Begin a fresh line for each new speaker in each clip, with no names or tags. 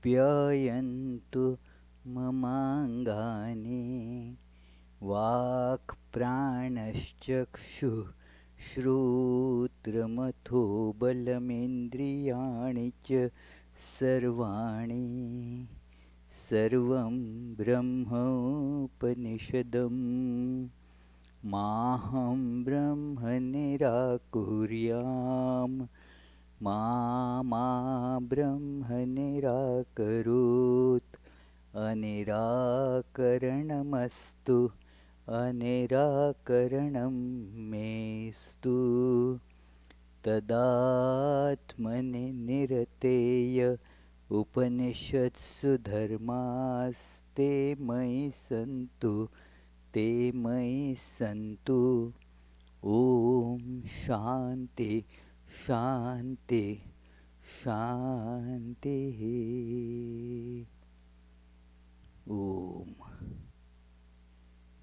प्ययन्तु ममाङ्गानि वाक् प्राणश्चक्षुः श्रोत्रमथो बलमिन्द्रियाणि च सर्वाणि सर्वं ब्रह्मोपनिषदम् माहं ब्रह्म निराकुर्याम् मा ब्रह्म निराकरोत् अनिराकरणमस्तु अनिराकरणं मेस्तु तदात्मनि निरतेय उपनिषत्सु धर्मास्ते मयि सन्तु ते मयि सन्तु ॐ शान्ति शान्ति शान्तिः ॐ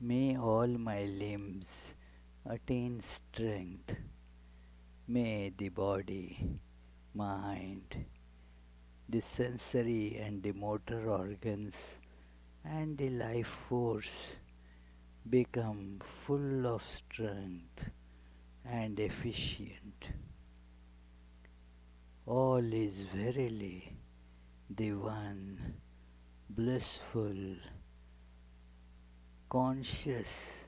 May all my limbs attain strength. May the body, mind, the sensory and the motor organs and the life force become full of strength and efficient. All is verily the one blissful, conscious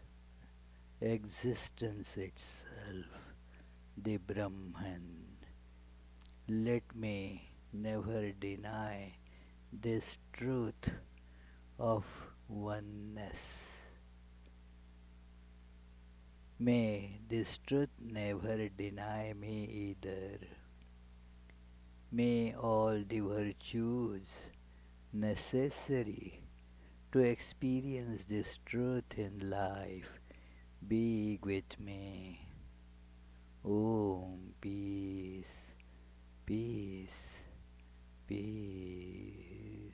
existence itself, the Brahman. Let me never deny this truth of oneness. May this truth never deny me either. May all the virtues necessary to experience this truth in life be with me. Om peace, peace, peace.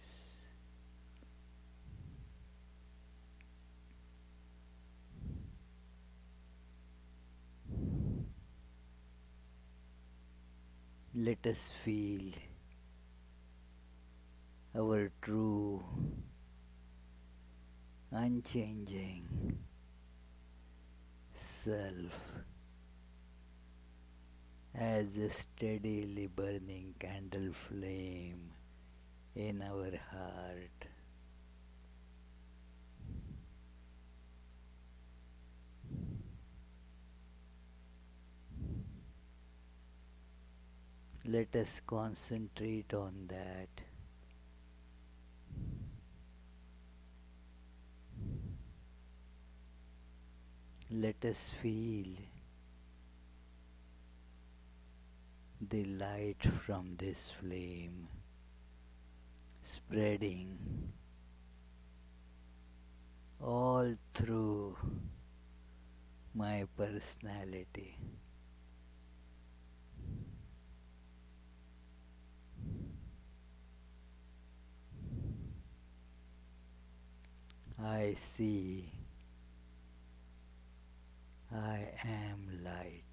Let us feel our true, unchanging self as a steadily burning candle flame in our heart. Let us concentrate on that. Let us feel the light from this flame spreading all through my personality. I see I am light.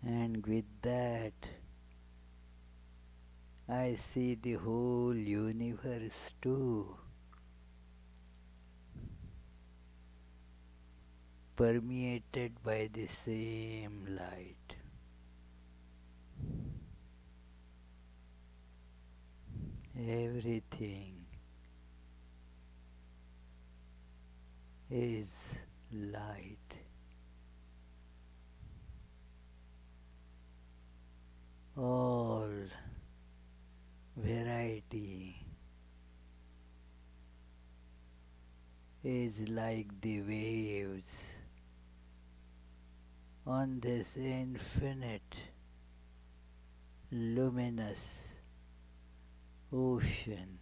And with that, I see the whole universe too, permeated by the same light. Everything is light. All variety is like the waves on this infinite, luminous ocean.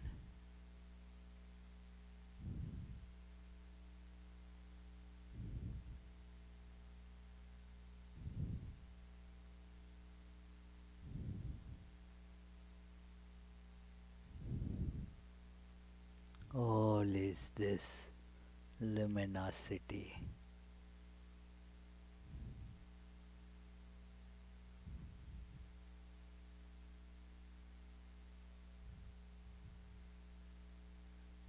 this luminosity.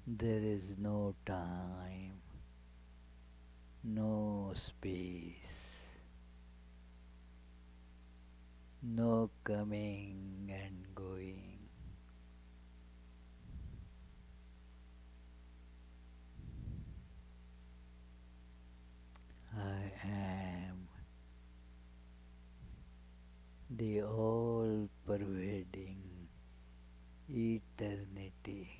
There is no time, no space, no coming and going. I am the all-pervading eternity.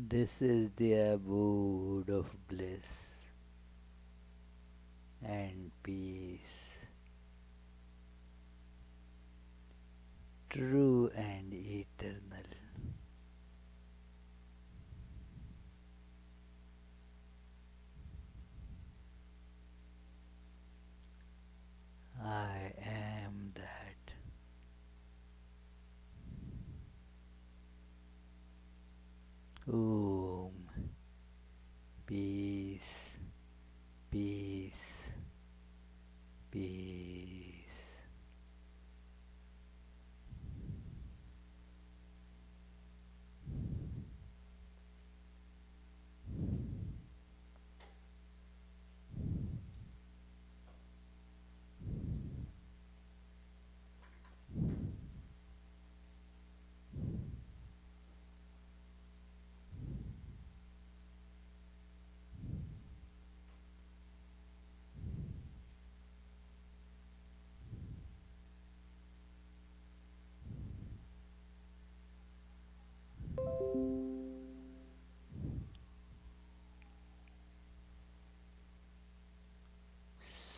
This is the abode of bliss and peace, true and eternal. I am that. Om. Peace, peace, peace.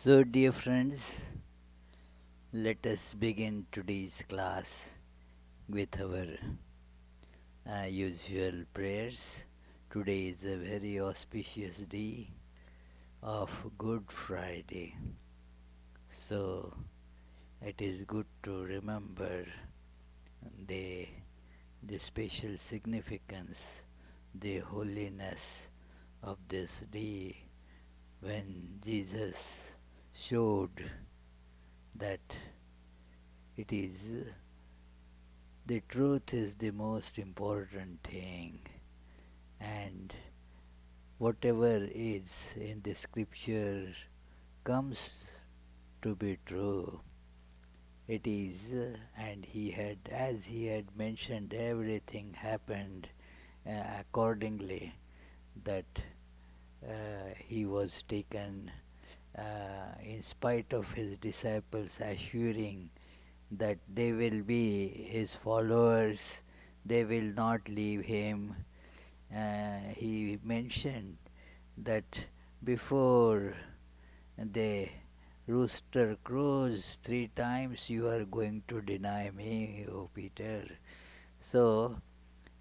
So, dear friends, let us begin today's class with our usual prayers. Today is a very auspicious day of Good Friday. So, it is good to remember the special significance, the holiness of this day when Jesus showed that it is the truth is the most important thing, and whatever is in the scripture comes to be true. It is, and as he had mentioned, everything happened accordingly, that he was taken in spite of his disciples assuring that they will be his followers, they will not leave him. He mentioned that before the rooster crows 3 times, you are going to deny me, O Peter. So,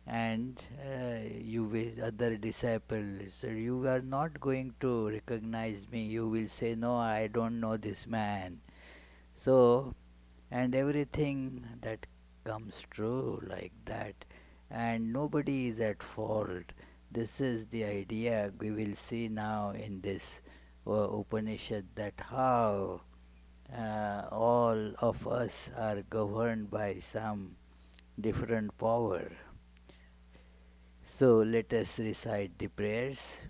and you will, other disciples, so you are not going to recognize me. You will say, no, I don't know this man. So, and everything that comes true like that, and nobody is at fault. This is the idea we will see now in this Upanishad, that how all of us are governed by some different power. So let us recite the prayers.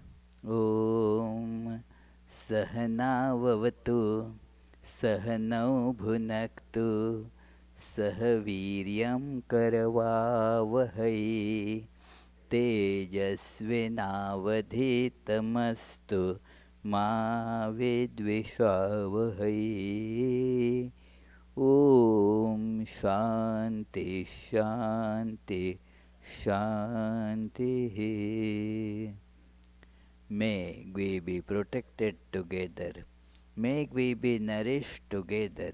Om Sahana Vavatu Sahanau Bhunaktu Sahaviryam Karavavahai तेजस्विनावधीतमस्तु मा विद्विषावहै ॐ शान्ति शान्ति शान्तिः. May we be protected together. May we be nourished together.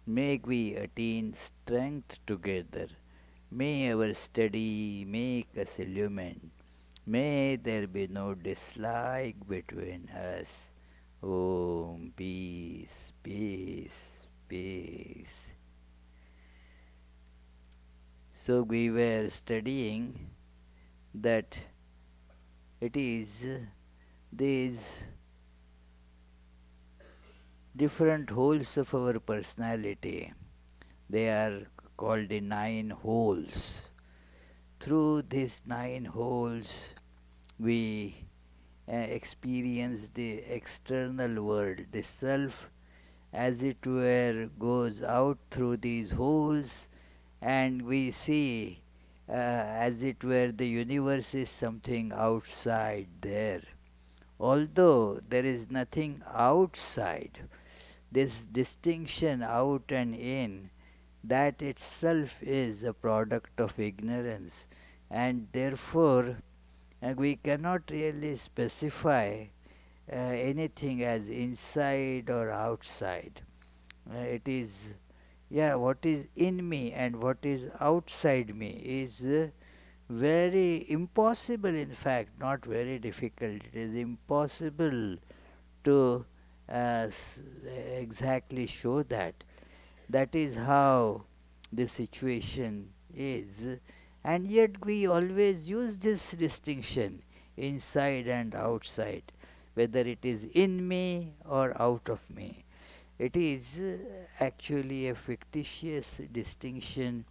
May we attain strength together. May our study make us illumined. May there be no dislike between us. Om, peace, peace, peace. So we were studying that it is these different holes of our personality. They are called the 9 holes. Through these 9 holes, we experience the external world. The self, as it were, goes out through these holes, and we see, as it were, the universe is something outside there. Although there is nothing outside, this distinction out and in, that itself is a product of ignorance, and therefore we cannot really specify anything as inside or outside. It is, what is in me and what is outside me is very impossible, in fact, not very difficult. It is impossible to exactly show that. That is how the situation is. And yet we always use this distinction, inside and outside, whether it is in me or out of me. It is actually a fictitious distinction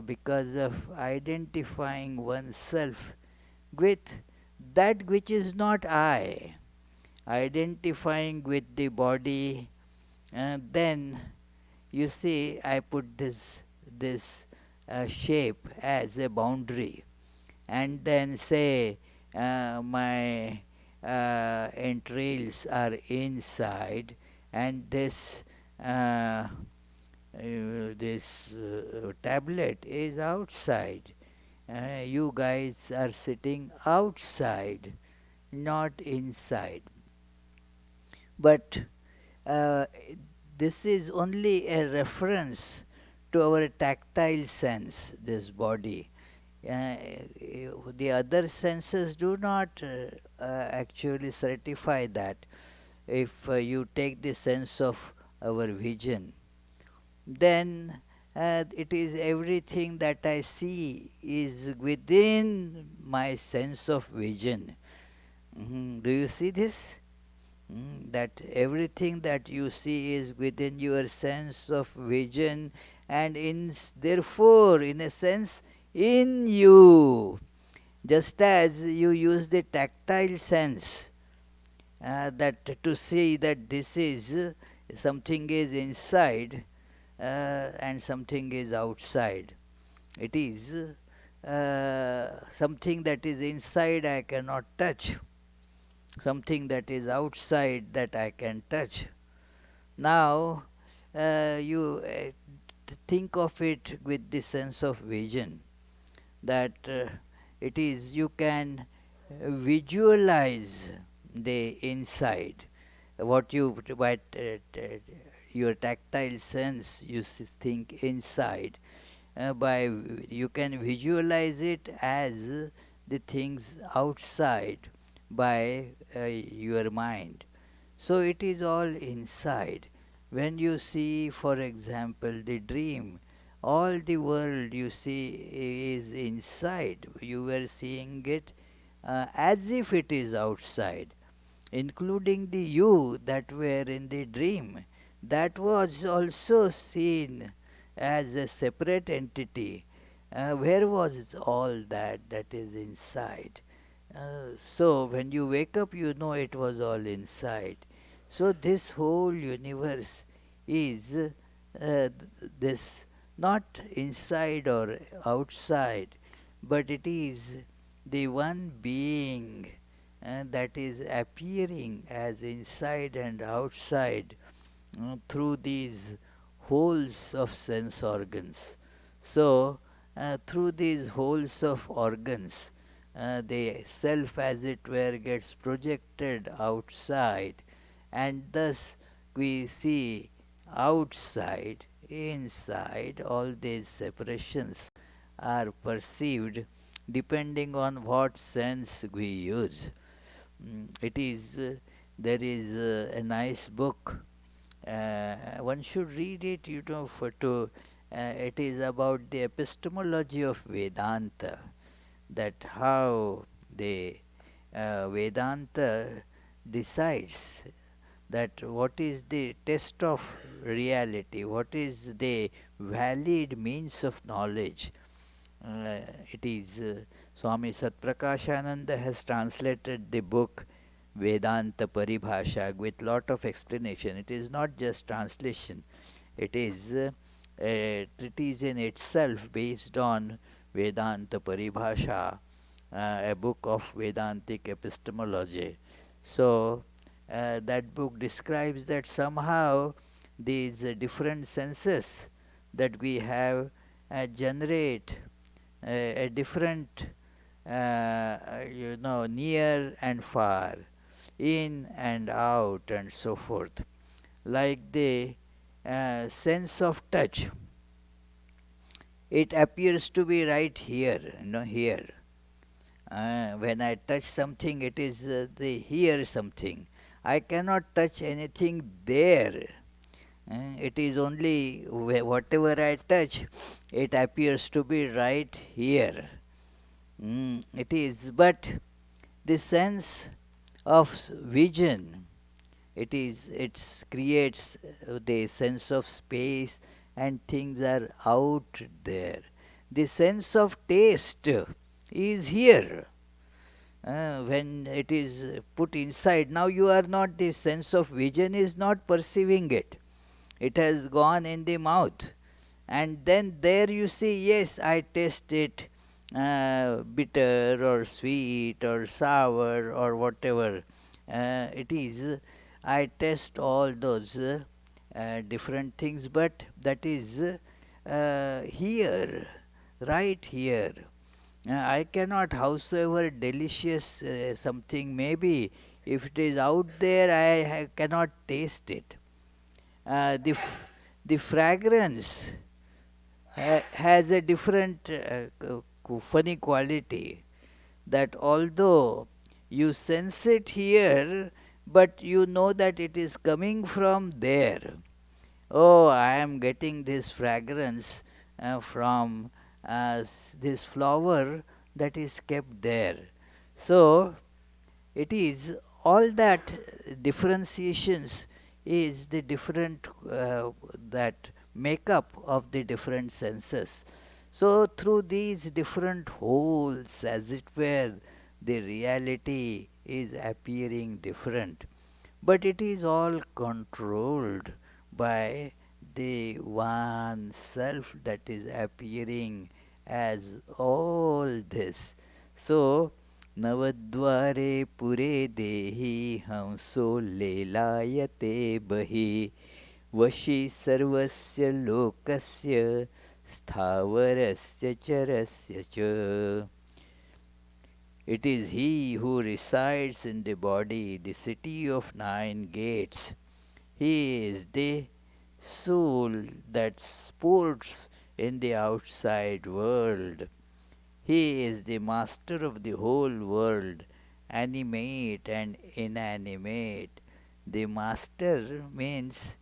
because of identifying oneself with that which is not I. Identifying with the body, then you see, I put this shape as a boundary, and then say my entrails are inside, and this tablet is outside. You guys are sitting outside, not inside. But this is only a reference to our tactile sense, this body. The other senses do not actually certify that. If you take the sense of our vision, then it is everything that I see is within my sense of vision. Do you see this? That everything that you see is within your sense of vision, and therefore, in a sense, in you. Just as you use the tactile sense that to see that this is something is inside and something is outside. It is something that is inside I cannot touch, something that is outside that I can touch. Now you think of it with the sense of vision, that it is you can visualize the inside, what you your tactile sense you think inside, by you can visualize it as the things outside by your mind. So it is all inside. When you see, for example, the dream, all the world you see is inside. You were seeing it as if it is outside, including the you that were in the dream. That was also seen as a separate entity. Where was all that is inside? So when you wake up, you know it was all inside. So this whole universe is this not inside or outside, but it is the one being that is appearing as inside and outside through these holes of sense organs. So, through these holes of organs, the self, as it were, gets projected outside, and thus we see outside, inside, all these separations are perceived depending on what sense we use. It is there is a nice book. One should read it, for to. It is about the epistemology of Vedanta, that how the Vedanta decides that what is the test of reality, what is the valid means of knowledge. It is Swami Satprakashananda has translated the book Vedanta Paribhasha with lot of explanation. It is not just translation, it is a treatise in itself based on Vedanta Paribhasha, a book of Vedantic epistemology. So, that book describes that somehow these different senses that we have generate a different, near and far, in and out, and so forth. Like the sense of touch, it appears to be right here, here. When I touch something, it is the here something. I cannot touch anything there. It is only whatever I touch, it appears to be right here. It is, but the sense of vision, it creates the sense of space, and things are out there. The sense of taste is here. When it is put inside, now you are not, the sense of vision is not perceiving it. It has gone in the mouth, and then there you see, yes, I taste it, bitter or sweet or sour or whatever it is. I taste all those different things, but that is here, right here. I cannot, howsoever delicious something may be, if it is out there, I cannot taste it. The fragrance has a different funny quality, that although you sense it here, but you know that it is coming from there. Oh, I am getting this fragrance from this flower that is kept there. So, it is all that differentiations is the different that makeup of the different senses. So, through these different holes, as it were, the reality is appearing different, but it is all controlled by the one self that is appearing as all this. So, नवद्वारे पुरे देहि हंसो लेलायते बहि वशी सर्वस्य लोकस्य स्थावरस्य चरस्य च. It is he who resides in the body, the city of 9 gates. He is the soul that sports in the outside world. He is the master of the whole world, animate and inanimate. The master means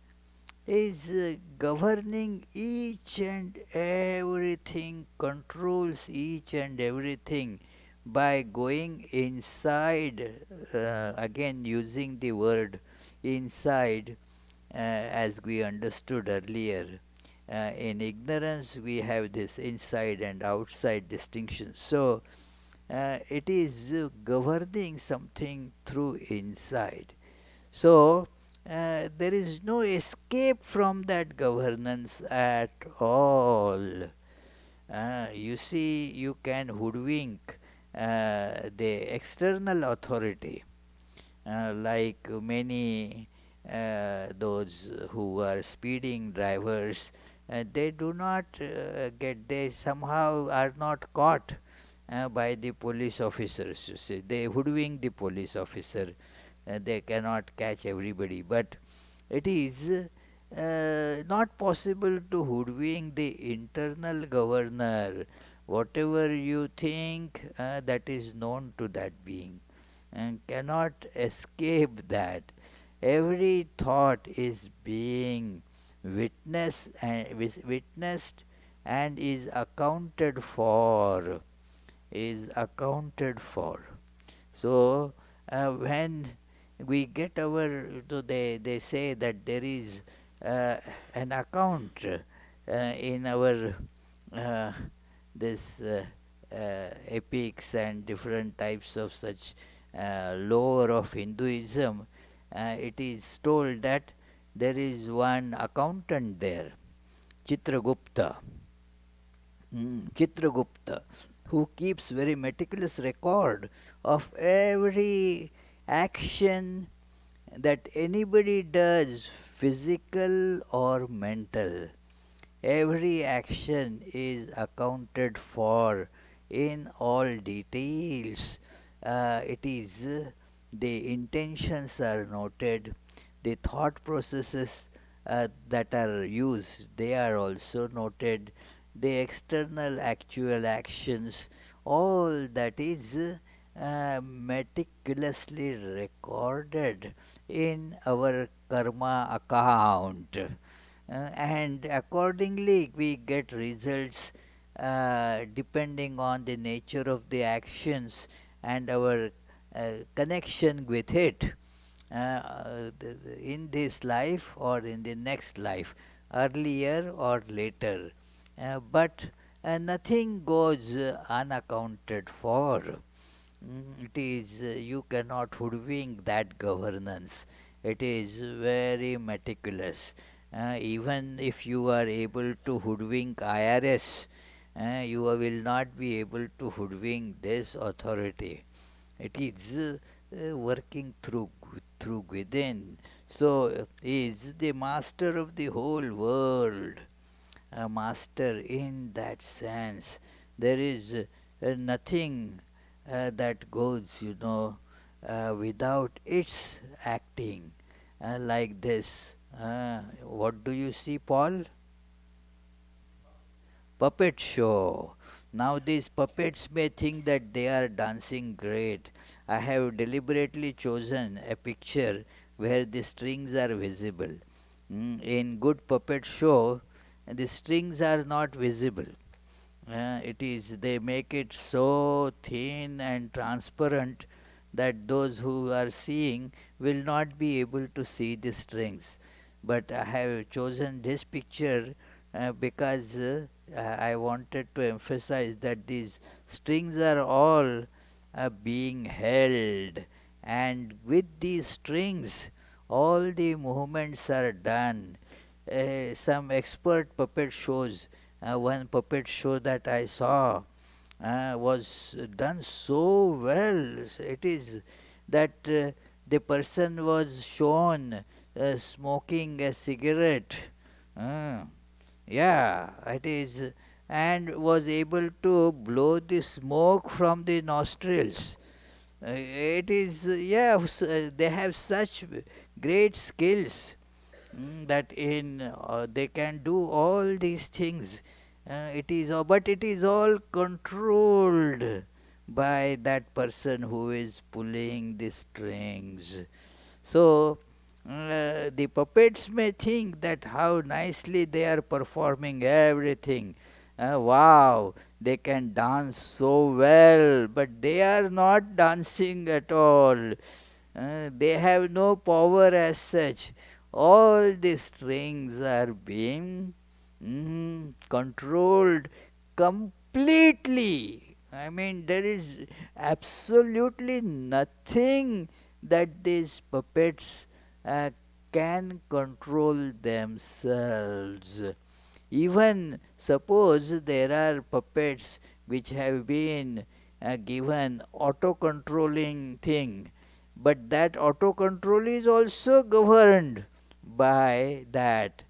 is governing each and everything, controls each and everything by going inside, again using the word inside, as we understood earlier. In ignorance, we have this inside and outside distinction. So, it is governing something through inside. So, there is no escape from that governance at all. You see, you can hoodwink the external authority, like many those who are speeding drivers, they do not they somehow are not caught by the police officers. You see, they hoodwink the police officer. They cannot catch everybody, but it is not possible to hoodwink the internal governor. Whatever you think, that is known to that being and cannot escape that. Every thought is being witnessed and is accounted for. Is accounted for. So when we get our, so they say that there is an account in our uh, this epics and different types of such lore of Hinduism. It is told that there is one accountant there, Chitragupta. Chitragupta, who keeps very meticulous record of every action that anybody does, physical or mental. Every action is accounted for in all details. It is the intentions are noted, the thought processes that are used, they are also noted, the external actual actions, all that is meticulously recorded in our karma account. And accordingly we get results depending on the nature of the actions and our connection with it in this life or in the next life, earlier or later. But nothing goes unaccounted for. It is you cannot hoodwink that governance. It is very meticulous. Even if you are able to hoodwink IRS, you will not be able to hoodwink this authority. It is working through within. So he is the master of the whole world, a master in that sense. There is nothing that goes, without its acting like this. What do you see, Paul? Puppet show. Now these puppets may think that they are dancing great. I have deliberately chosen a picture where the strings are visible. In good puppet show, the strings are not visible. It is they make it so thin and transparent that those who are seeing will not be able to see the strings. But I have chosen this picture because I wanted to emphasize that these strings are all being held, and with these strings all the movements are done. Some expert puppet shows, one puppet show that I saw was done so well. It is that the person was shown smoking a cigarette. Uh, yeah, it is, and was able to blow the smoke from the nostrils. It is, yeah, they have such great skills that in they can do all these things. It is, but it is all controlled by that person who is pulling the strings. So the puppets may think that how nicely they are performing everything. Wow, they can dance so well, but they are not dancing at all. They have no power as such. All the strings are being controlled completely. I mean, there is absolutely nothing that these puppets can control themselves. Even suppose there are puppets which have been given auto-controlling thing, but that auto-control is also governed by that.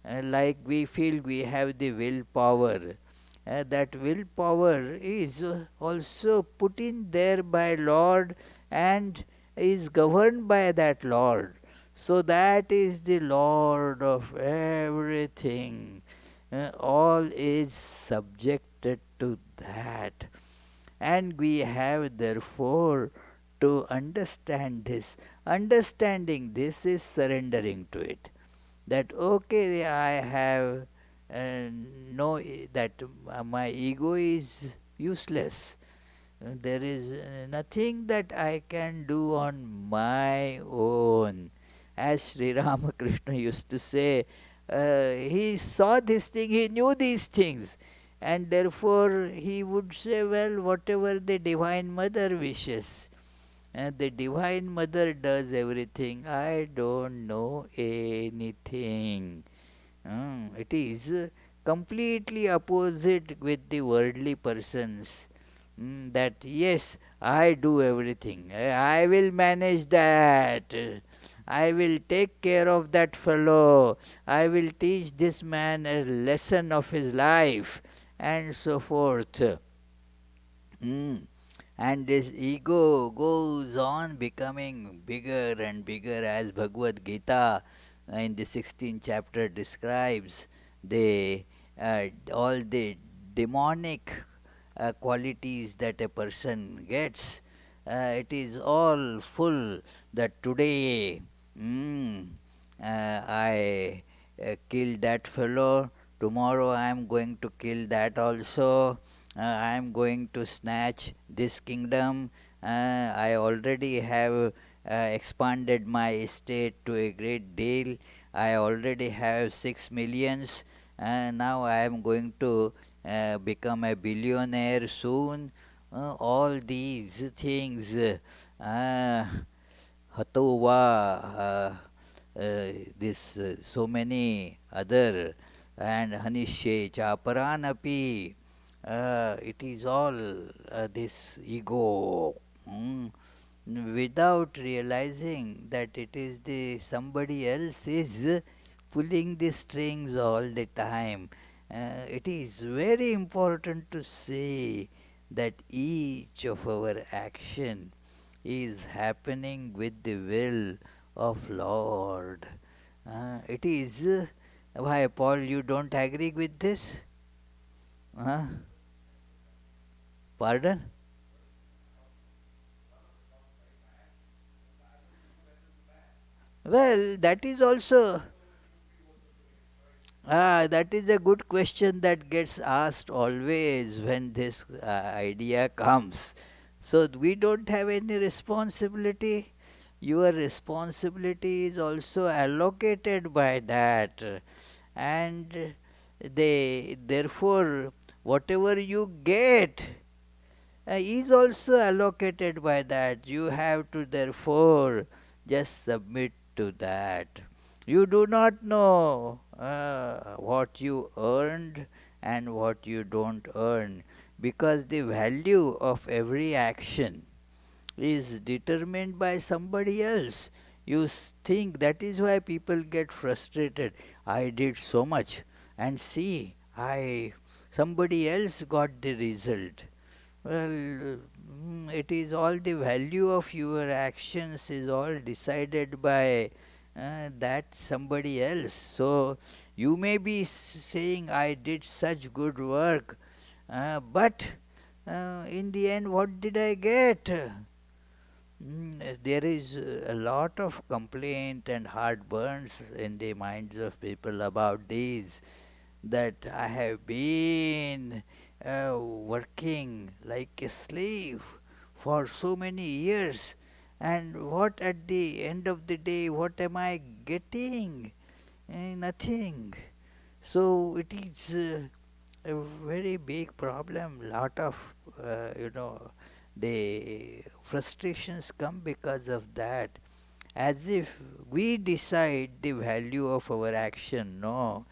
Like we feel we have the willpower. That willpower is also put in there by Lord and is governed by that Lord. So that is the Lord of everything. All is subjected to that. And we have therefore to understand this. Understanding this is surrendering to it. That okay, I have no, that my ego is useless. There is nothing that I can do on my own. As Sri Ramakrishna used to say, he saw this thing, he knew these things, and therefore he would say, well, whatever the Divine Mother wishes. And the Divine Mother does everything. I don't know anything. It is completely opposite with the worldly persons. That yes, I do everything. I will manage that. I will take care of that fellow. I will teach this man a lesson of his life, and so forth. Mm. And this ego goes on becoming bigger and bigger, as Bhagavad Gita in the 16th chapter describes the all the demonic qualities that a person gets. It is all full that today I killed that fellow, tomorrow I am going to kill that also, I am going to snatch this kingdom, I already have expanded my estate to a great deal, I already have 6 millions, now I am going to become a billionaire soon. All these things, Hatova, this so many other, and Hanishe Chaparanapi, it is all this ego. Without realizing that it is the somebody else is pulling the strings all the time. It is very important to say that each of our action is happening with the will of Lord. It is why, Paul, you don't agree with this? Uh, Pardon? Well, that is also that is a good question that gets asked always when this idea comes. So we don't have any responsibility. Your responsibility is also allocated by that, and they therefore whatever you get is also allocated by that. You have to therefore just submit to that. You do not know what you earned and what you don't earn, because the value of every action is determined by somebody else. You think that is why people get frustrated. I did so much, and see, I somebody else got the result. Well, it is all the value of your actions is all decided by that somebody else. So you may be saying, I did such good work, but in the end, what did I get? There is a lot of complaint and heartburns in the minds of people about these, that I have been working like a slave for so many years, and what at the end of the day, what am I getting? Nothing. So it is a very big problem. Lot of the frustrations come because of that, as if we decide the value of our action. No,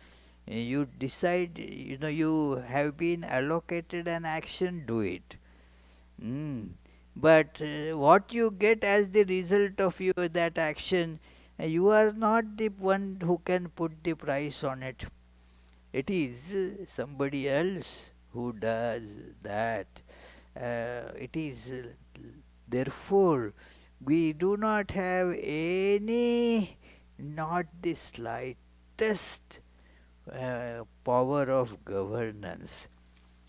you decide, you have been allocated an action, do it. Mm. But what you get as the result of that action, you are not the one who can put the price on it. It is somebody else who does that. It is therefore we do not have any, not the slightest power of governance,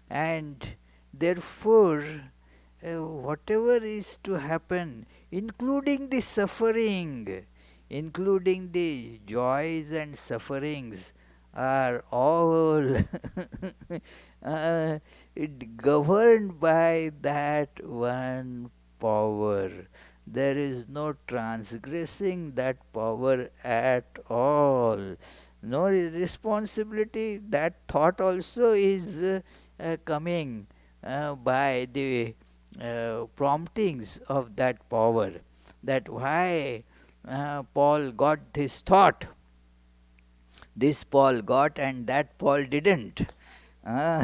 and therefore whatever is to happen, including the suffering, including the joys and sufferings, are all governed by that one power. There is no transgressing that power at all. No responsibility. That thought also is coming by the promptings of that power. That why Paul got this thought, this Paul got and that Paul didn't. Uh,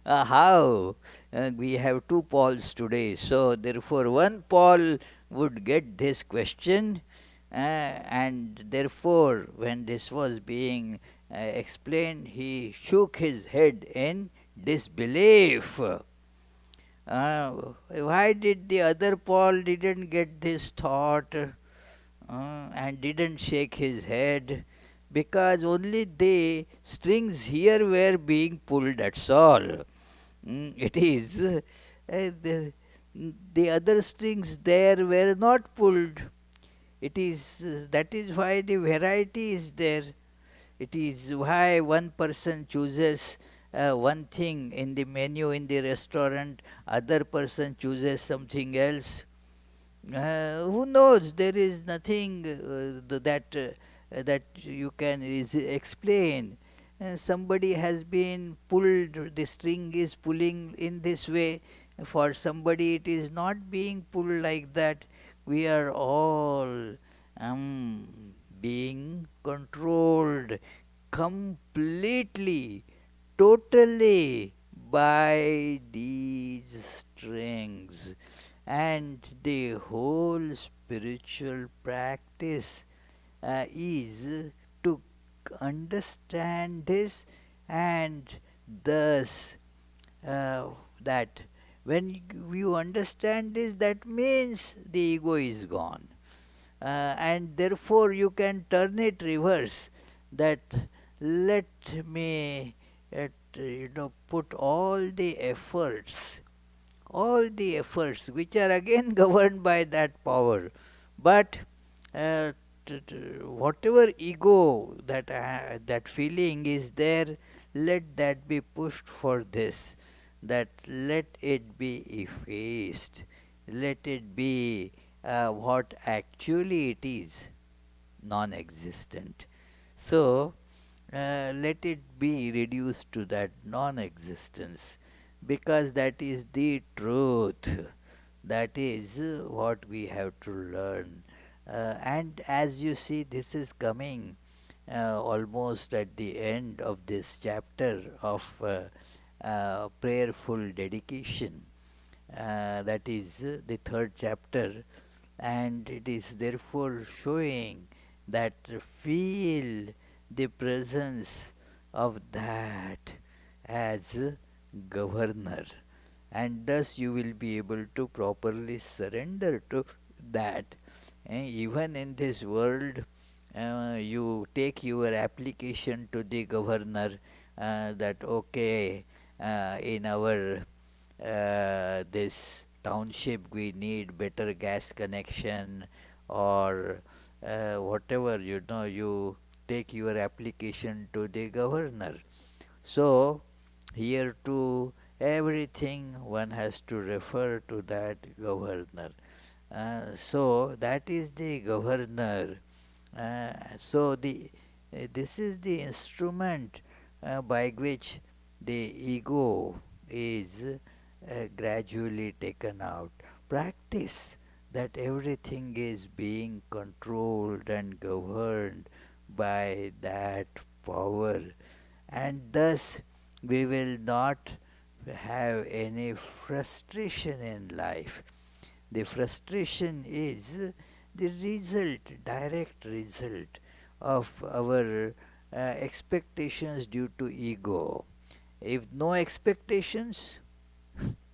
how? We have two Pauls today, so therefore one Paul would get this question, and therefore when this was being explained, he shook his head in disbelief. Why did the other Paul didn't get this thought and didn't shake his head? Because only the strings here were being pulled, that's all. It is the other strings there were not pulled. It is that is why the variety is there. It is why one person chooses one thing in the menu in the restaurant, other person chooses something else. Who knows? There is nothing that you can explain. Somebody has been pulled, the string is pulling in this way. For somebody, it is not being pulled like that. We are all being controlled completely, totally by these strings. And the whole spiritual practice is to understand this, and thus that when you understand this, that means the ego is gone. And therefore you can turn it reverse, that let me put all the efforts which are again governed by that power, but whatever ego that feeling is there, let that be pushed for this, that let it be effaced, let it be what actually it is, non-existent. So let it be reduced to that non-existence, because that is the truth. That is what we have to learn. And as you see, this is coming almost at the end of this chapter of prayerful dedication. That is the third chapter, and it is therefore showing that feel the presence of that as governor, and thus you will be able to properly surrender to that. Even in this world, you take your application to the governor, that okay, in our this township we need better gas connection, or whatever, you take your application to the governor. So here too, everything one has to refer to that governor. So that is the governor. So this is the instrument by which the ego is gradually taken out. Practice that everything is being controlled and governed by that power, and thus we will not have any frustration in life. The frustration is the result, direct result of our expectations due to ego. If no expectations,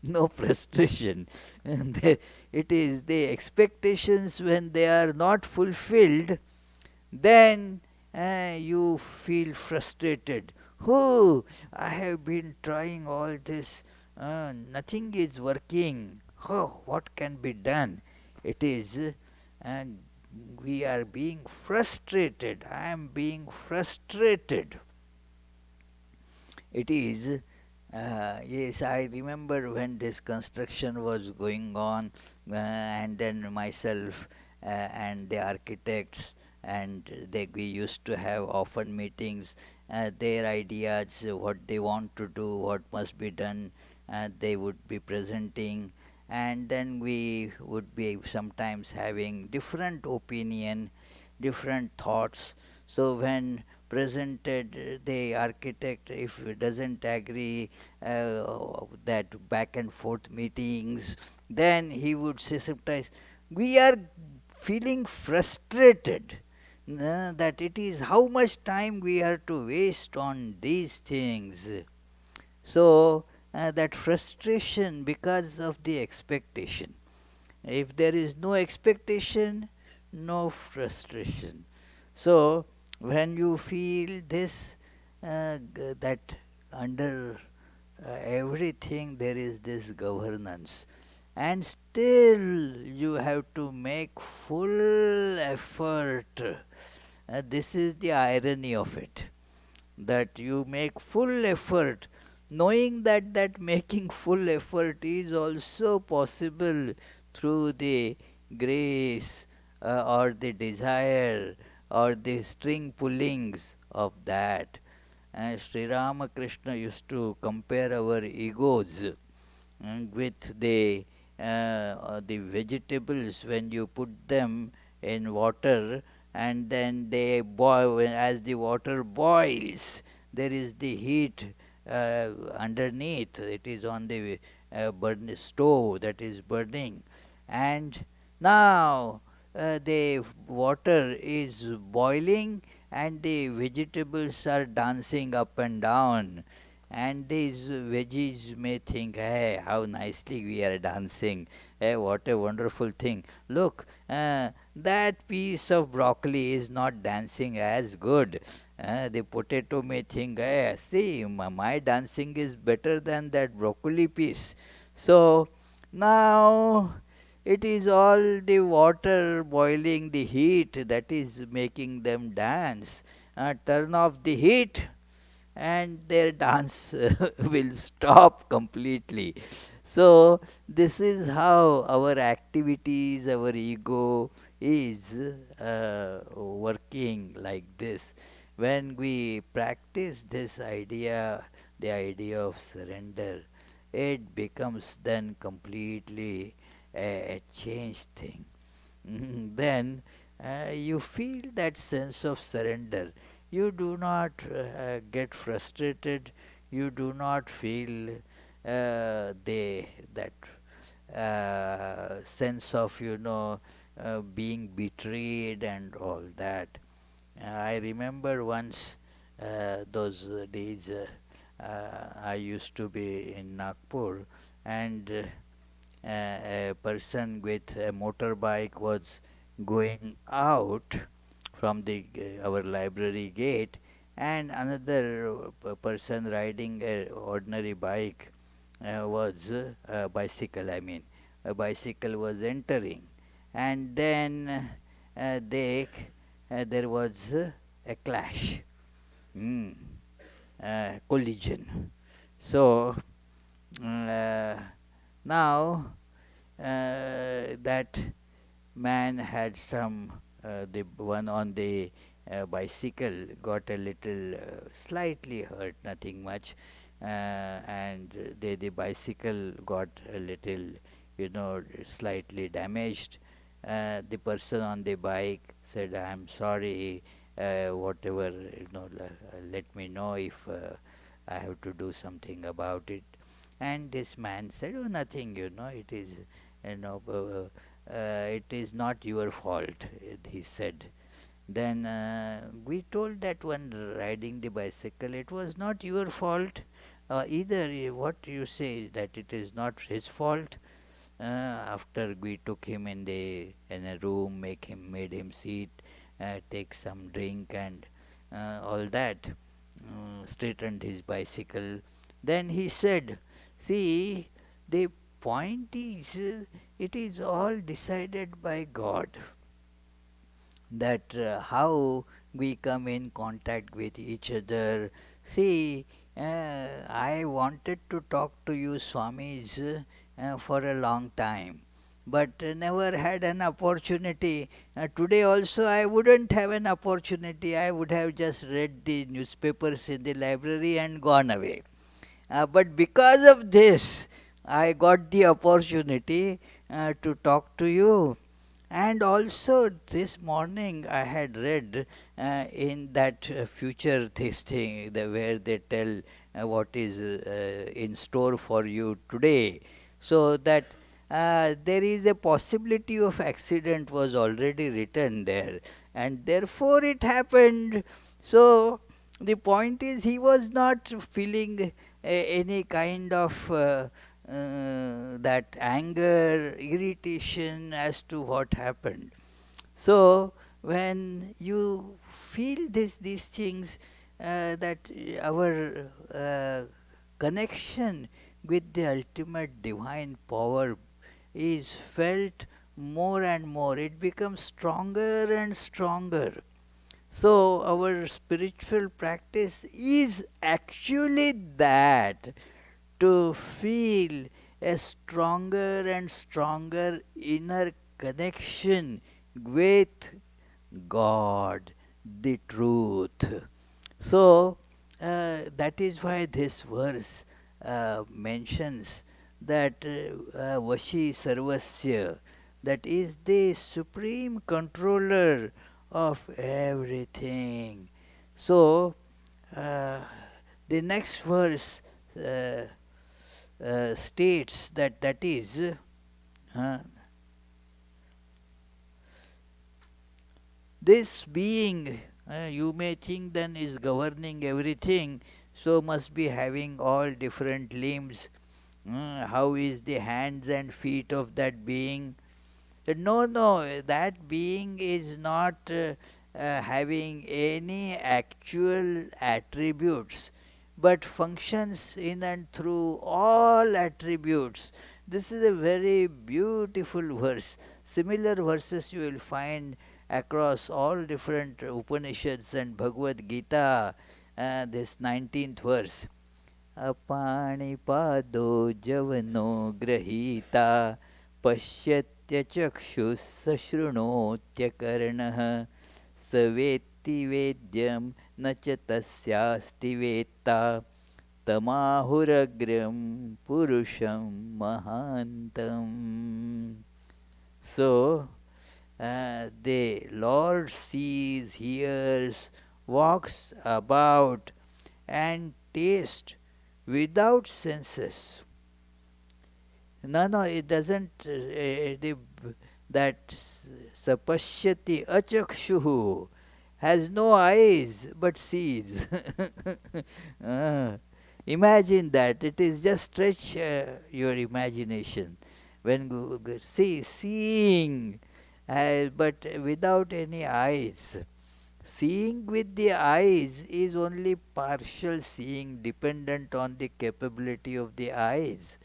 no frustration. And it is the expectations when they are not fulfilled, then you feel frustrated. Oh, I have been trying all this, nothing is working. Oh, what can be done? It is, uh, we are being frustrated. I am being frustrated. It is, yes, I remember when this construction was going on, and then myself and the architects, and we used to have often meetings, their ideas, what they want to do, what must be done, they would be presenting, and then we would be sometimes having different opinion, different thoughts. So when presented, the architect, if he doesn't agree, that back and forth meetings, then he would say sometimes, we are feeling frustrated, that it is how much time we have to waste on these things. So that frustration because of the expectation. If there is no expectation, no frustration. So when you feel this, that under everything there is this governance, and still you have to make full effort. This is the irony of it, that you make full effort, knowing that making full effort is also possible through the grace, or the desire, or the string pullings of that. And Sri Ramakrishna used to compare our egos, with the vegetables. When you put them in water and then they boil, as the water boils, there is the heat underneath, it is on the burn stove that is burning, and now the water is boiling and the vegetables are dancing up and down, and these veggies may think, hey, how nicely we are dancing. Hey, what a wonderful thing. Look, that piece of broccoli is not dancing as good. The potato may think, hey, see, my dancing is better than that broccoli piece. So now it is all the water boiling, the heat that is making them dance. Turn off the heat, and their dance will stop completely. So, this is how our activities, our ego is working like this. When we practice this idea, the idea of surrender, it becomes then completely a changed thing. Then you feel that sense of surrender. You do not get frustrated. You do not feel that sense of, being betrayed and all that. I remember once, those days, I used to be in Nagpur, and a person with a motorbike was going out from the our library gate, and another person riding a ordinary bike, was a bicycle, I mean a bicycle was entering, and then there was a clash, mm, collision. So uh, now that man had some, the one on the bicycle got a little slightly hurt, nothing much, and the bicycle got a little, slightly damaged. The person on the bike said, I am sorry, whatever, let me know if I have to do something about it. And this man said, "Oh, nothing, it is, you know, it is not your fault," he said. Then we told that one riding the bicycle, it was not your fault either. What you say, that it is not his fault? After we took him in a room, made him sit, take some drink and all that, straightened his bicycle. Then he said, "See, the point is, it is all decided by God, that how we come in contact with each other. See, I wanted to talk to you Swamis for a long time, but never had an opportunity. Today also I wouldn't have an opportunity. I would have just read the newspapers in the library and gone away. But because of this, I got the opportunity to talk to you. And also this morning I had read in that future this thing, where they tell what is in store for you today. So that there is a possibility of accident was already written there, and therefore it happened. So the point is, he was not feeling any kind of that anger, irritation as to what happened. So when you feel these things, that our connection with the ultimate divine power is felt more and more, it becomes stronger and stronger. So our spiritual practice is actually that, to feel a stronger and stronger inner connection with God, the truth. So that is why this verse mentions that Vashi Sarvasya, that is the supreme controller of everything. So the next verse uh, states that is uh, this being, you may think, then is governing everything, so must be having all different limbs. How is the hands and feet of that being? No, no, that being is not having any actual attributes, but functions in and through all attributes. This is a very beautiful verse. Similar verses you will find across all different Upanishads and Bhagavad Gita. This 19th verse. अपाणिपादो जवनो गृहीता पश्यत्यचक्षुः सशृणोत्यकर्णः स वेत्ति वेद्यं न च तस्यास्ति वेत्ता तमाहुरग्रं पुरुषं महान्तम्. So, the Lord sees, hears, walks about, and tastes without senses. No, no, it doesn't. That sapashyati achakshuhu has no eyes but sees. Ah, imagine that. It is just stretch your imagination. When seeing, but without any eyes. Seeing with the eyes is only partial seeing, dependent on the capability of the eyes.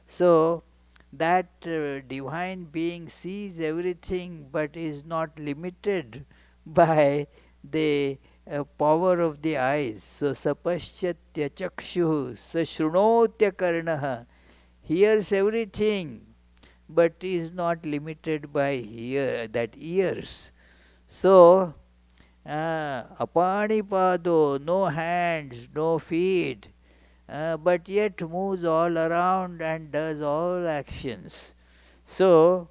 So, that divine being sees everything but is not limited by the power of the eyes. So, sapashyatya chakshu sashrunotya karnaha, hears everything but is not limited by that ears. So, Apanipado, no hands, no feet, but yet moves all around and does all actions. So,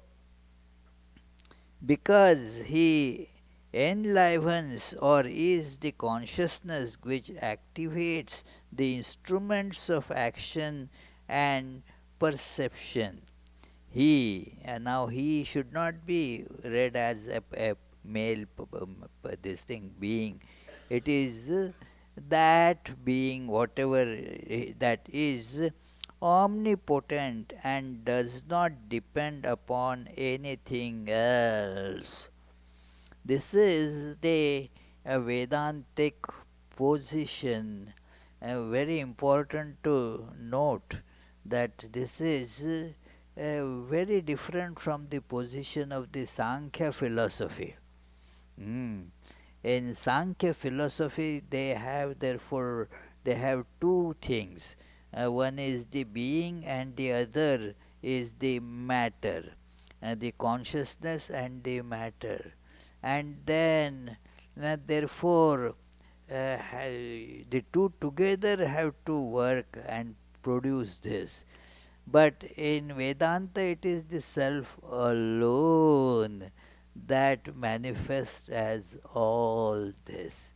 because he enlivens or is the consciousness which activates the instruments of action and perception. He, and now he should not be read as a male this thing being. It is that being, whatever that is, omnipotent and does not depend upon anything else. This is the Vedantic position. Very important to note that this is very different from the position of the Sankhya philosophy. Mm. In Sankhya philosophy, they have two things. One is the being, and the other is the matter, the consciousness and the matter. And then, therefore, the two together have to work and produce this. But in Vedanta, it is the self alone that manifests as all this.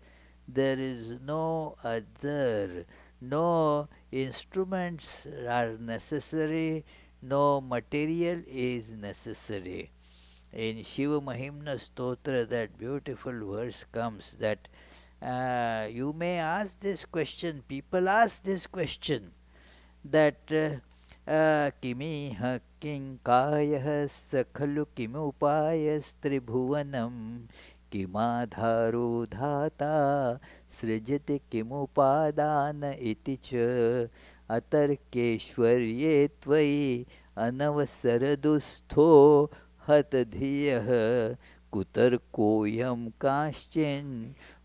There is no other. No instruments are necessary, no material is necessary. In Shiva Mahimna Stotra, that beautiful verse comes that you may ask this question, people ask this question, that किमिह किं कायः स खलु किमुपायस्त्रिभुवनं किमाधारो धाता सृजति किमुपादान इति च अतर्केश्वर्ये त्वयि अनवसरदुस्थो हतधियः कुतर्कोऽयं काश्चिन्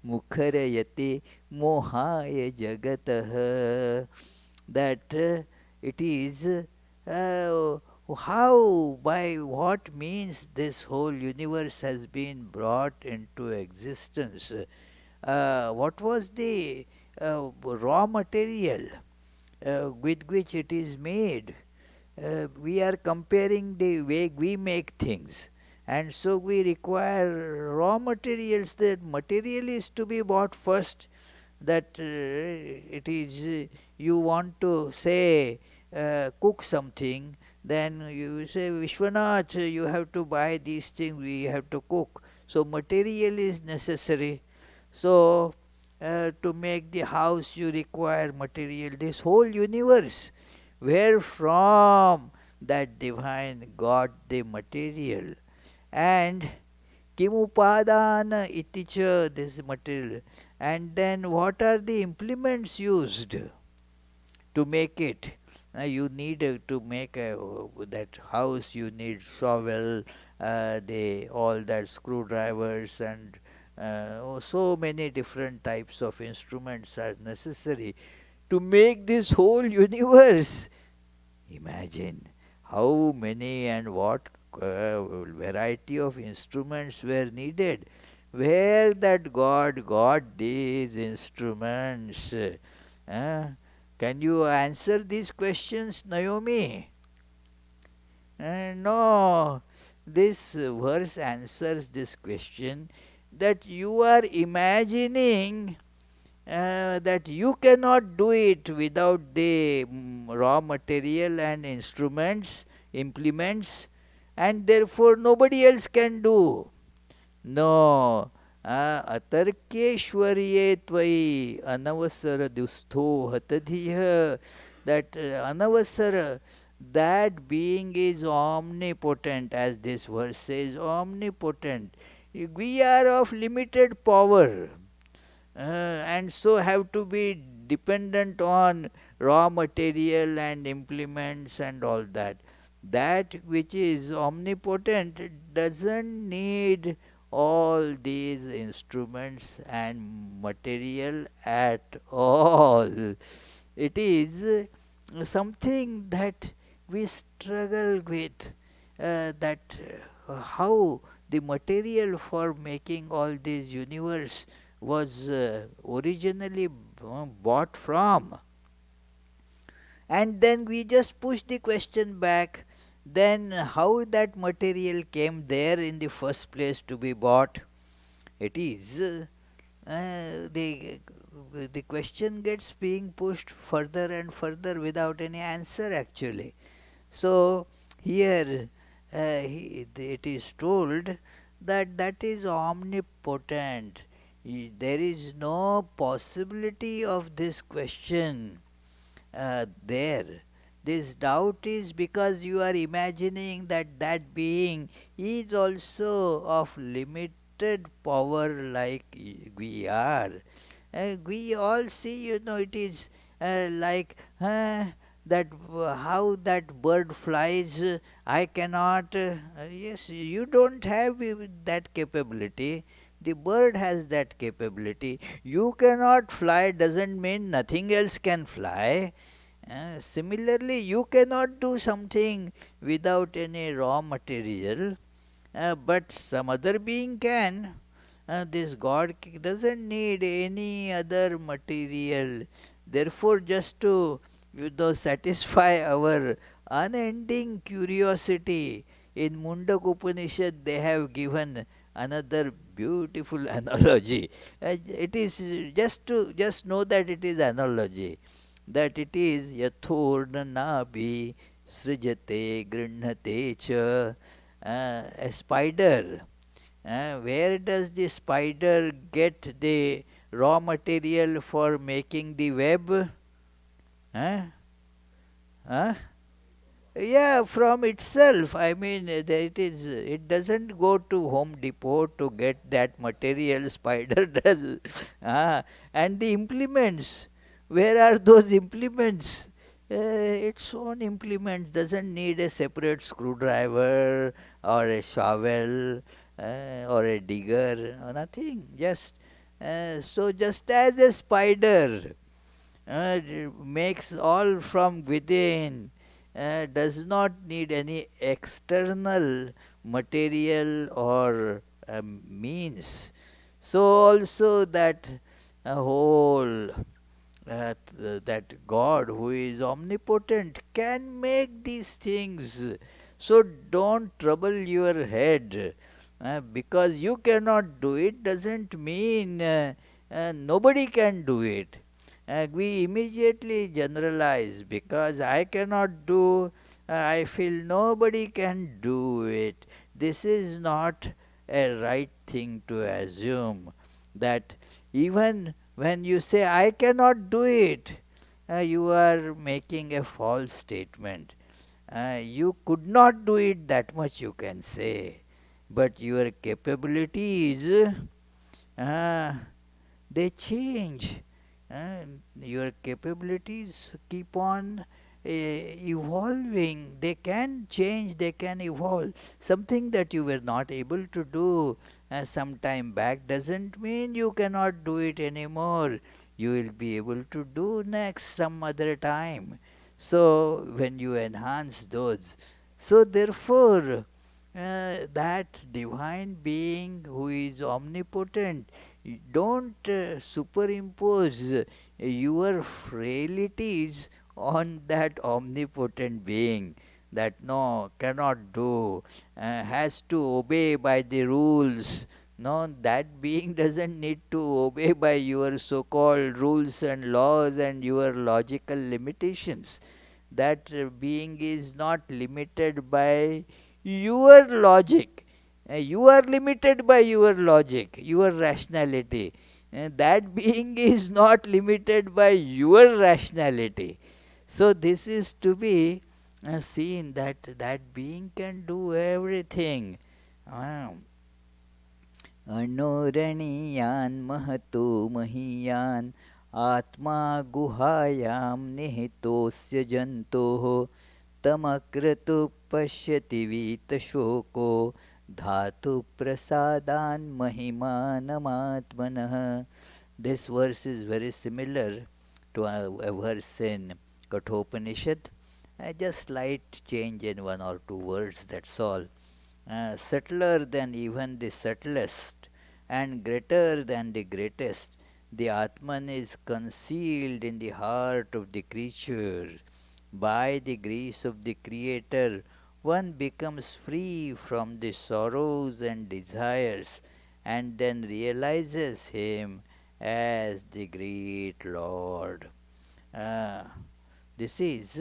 मुखरयति मोहाय जगतः. That it is how, by what means this whole universe has been brought into existence. What was the raw material with which it is made? We are comparing the way we make things, and so we require raw materials. The material is to be bought first. That it is you want to say cook something, then you say, Vishwanath, you have to buy these things, we have to cook. So material is necessary. So to make the house you require material. This whole universe, where from that divine got the material. And kimupadana iticha, this material. And then what are the implements used to make it? You need to make that house, you need shovel, all that screwdrivers, and so many different types of instruments are necessary to make this whole universe. Imagine how many and what variety of instruments were needed. Where that God got these instruments? Can you answer these questions, Naomi? No. This verse answers this question, that you are imagining that you cannot do it without the raw material and instruments, implements, and therefore nobody else can do. No. Atarkeshwarye tvai anavasara dustho hatadhiya. That anavasara, that being is omnipotent, as this verse says, omnipotent. We are of limited power, and so have to be dependent on raw material and implements and all that. That which is omnipotent doesn't need all these instruments and material at all. It is something that we struggle with, that how the material for making all this universe was originally bought from. And then we just push the question back, then how that material came there in the first place to be bought? It is the question gets being pushed further and further without any answer actually. So here it is told that that is omnipotent. There is no possibility of this question there. This doubt is because you are imagining that that being is also of limited power like we are. We all see, it is like that how that bird flies. I cannot. Yes, you don't have that capability. The bird has that capability. You cannot fly doesn't mean nothing else can fly. Similarly, you cannot do something without any raw material, but some other being can. This God doesn't need any other material. Therefore, just to satisfy our unending curiosity, in Mundak Upanishad they have given another beautiful analogy. It is just know that it is analogy, that it is yathorna nabi srijate grihnate cha. A spider, where does the spider get the raw material for making the web? Uh, uh? Yeah, from itself. I mean, it doesn't go to Home Depot to get that material. Spider does. And the implements. Where are those implements? Its own implements doesn't need a separate screwdriver or a shovel or a digger or nothing. Just as a spider makes all from within, does not need any external material or means. So also that whole that God who is omnipotent can make these things. So don't trouble your head. Because you cannot do it doesn't mean nobody can do it. We immediately generalize, because I cannot do, I feel nobody can do it. This is not a right thing to assume, that even when you say I cannot do it, you are making a false statement. You could not do it, that much you can say, but your capabilities, uh, they change. Your capabilities keep on evolving. They can change, they can evolve. Something that you were not able to do some time back doesn't mean you cannot do it anymore. You will be able to do next some other time. So when you enhance those, so therefore that divine being who is omnipotent, don't superimpose your frailties on that omnipotent being, that no, cannot do, has to obey by the rules. No, that being doesn't need to obey by your so called rules and laws and your logical limitations. That being is not limited by your logic. You are limited by your logic, your rationality. That being is not limited by your rationality. So this is to be seen, that that being can do everything. अणोरणीयान् Mahato महीयान् आत्मा गुहायां निहितोऽस्य जन्तोः तमक्रतु पश्यति वीतशोको धातु प्रसादान् महिमानमात्मनः. This verse is very similar to a verse in Kathopanishad. Just slight change in one or two words, that's all. Subtler than even the subtlest, and greater than the greatest, the Atman is concealed in the heart of the creature. By the grace of the Creator, one becomes free from the sorrows and desires, and then realizes Him as the great Lord. Uh, this is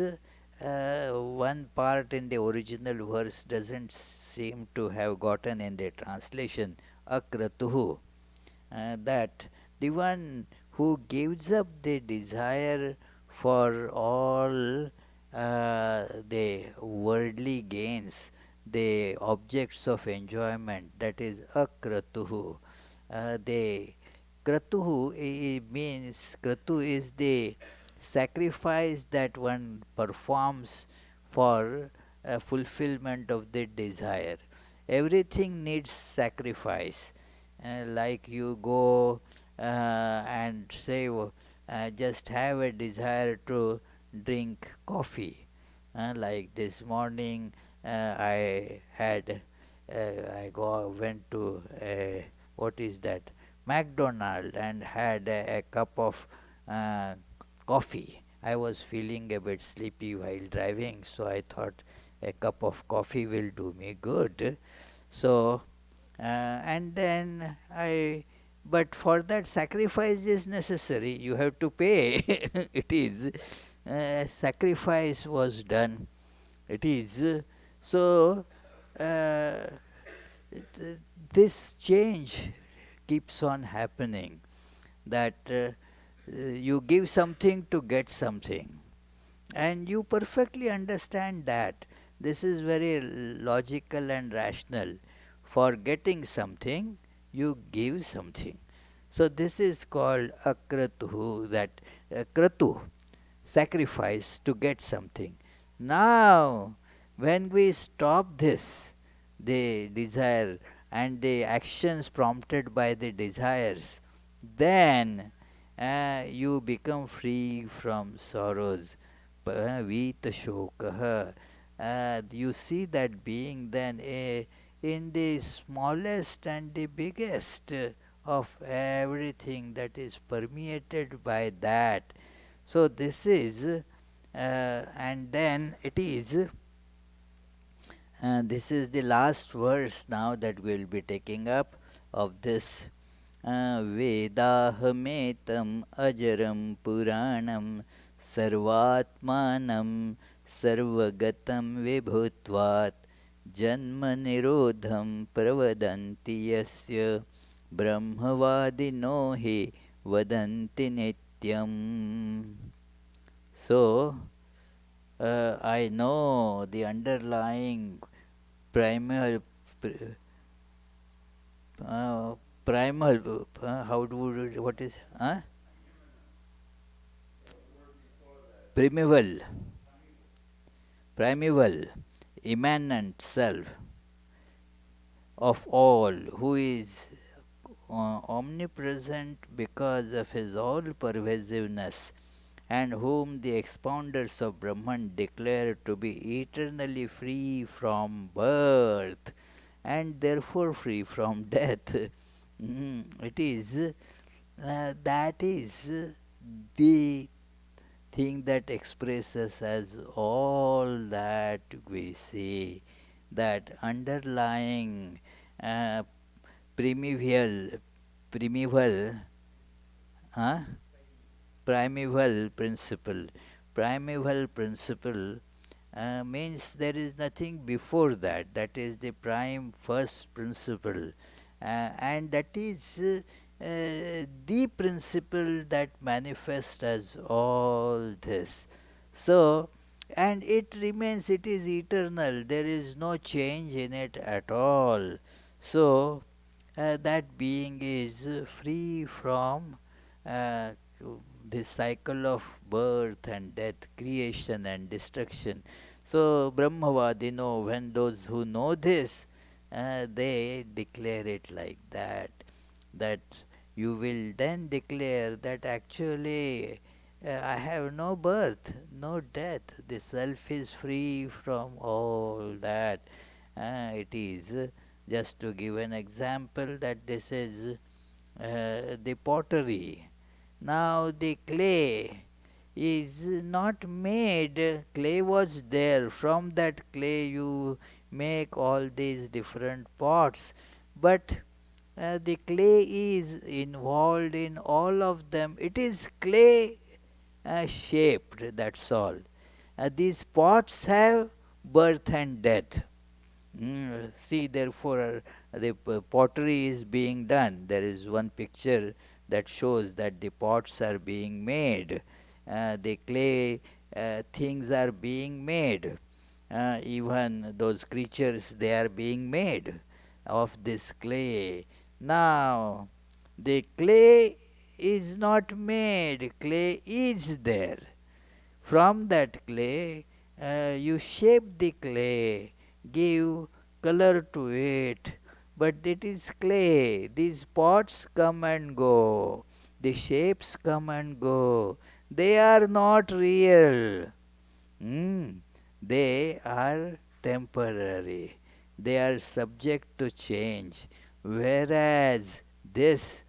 one part in the original verse doesn't seem to have gotten in the translation. Akratuhu, that the one who gives up the desire for all the worldly gains, the objects of enjoyment, that is akratuhu. The kratuhu means kratu is the sacrifice that one performs for fulfillment of the desire. Everything needs sacrifice. Like you go and say, just have a desire to drink coffee. Like this morning, I went to what is that, McDonald, and had a cup of uh, coffee. I was feeling a bit sleepy while driving, so I thought a cup of coffee will do me good. So and then but for that sacrifice is necessary. You have to pay. It is sacrifice was done. It is so. Uh, this change keeps on happening. That you give something to get something, and you perfectly understand that this is very logical and rational. For getting something, you give something. So this is called akratu, that kratu, sacrifice to get something. Now, when we stop this, the desire and the actions prompted by the desires, then you become free from sorrows. Vita shokaha. You see that being then in the smallest and the biggest of everything that is permeated by that. So this is, and then it is, this is the last verse now that we will be taking up of this. Vedahametam ajaram puranam sarvatmanam sarvagatam vibhutvat janma nirodham pravadanti yasya brahmavadino hi vadanti nityam. So, I know the underlying primal primal how do what is primeval primeval immanent self of all, who is omnipresent because of his all pervasiveness, and whom the expounders of Brahman declare to be eternally free from birth and therefore free from death. It is that is the thing that expresses as all that we see, that underlying uh, primeval primeval uh, primeval principle. Primeval principle means there is nothing before that. That is the prime first principle, and that is the principle that manifests as all this. So, and it remains, it is eternal, there is no change in it at all. So, that being is free from uh, this cycle of birth and death, creation and destruction. So, Brahmavadino, when those who know this, they declare it like that, that you will then declare that actually I have no birth, no death, the self is free from all that. It is just to give an example that this is the pottery. Now the clay is not made, clay was there, from that clay you make all these different pots, but the clay is involved in all of them. It is clay shaped, that's all. These pots have birth and death. See, therefore, the pottery is being done. There is one picture that shows that the pots are being made, the clay things are being made, even those creatures, they are being made of this clay. Now, the clay is not made, clay is there. From that clay, you shape the clay, give color to it, but it is clay. These pots come and go, the shapes come and go. They are not real. Mm, they are temporary. They are subject to change. Whereas this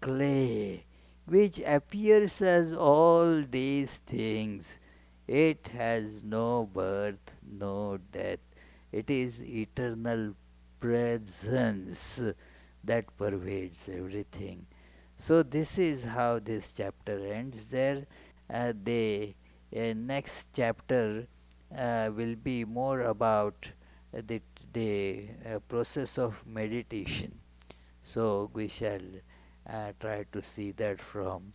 clay, which appears as all these things, it has no birth, no death. It is eternal presence that pervades everything. So, this is how this chapter ends there. The next chapter will be more about the process of meditation. So, we shall try to see that from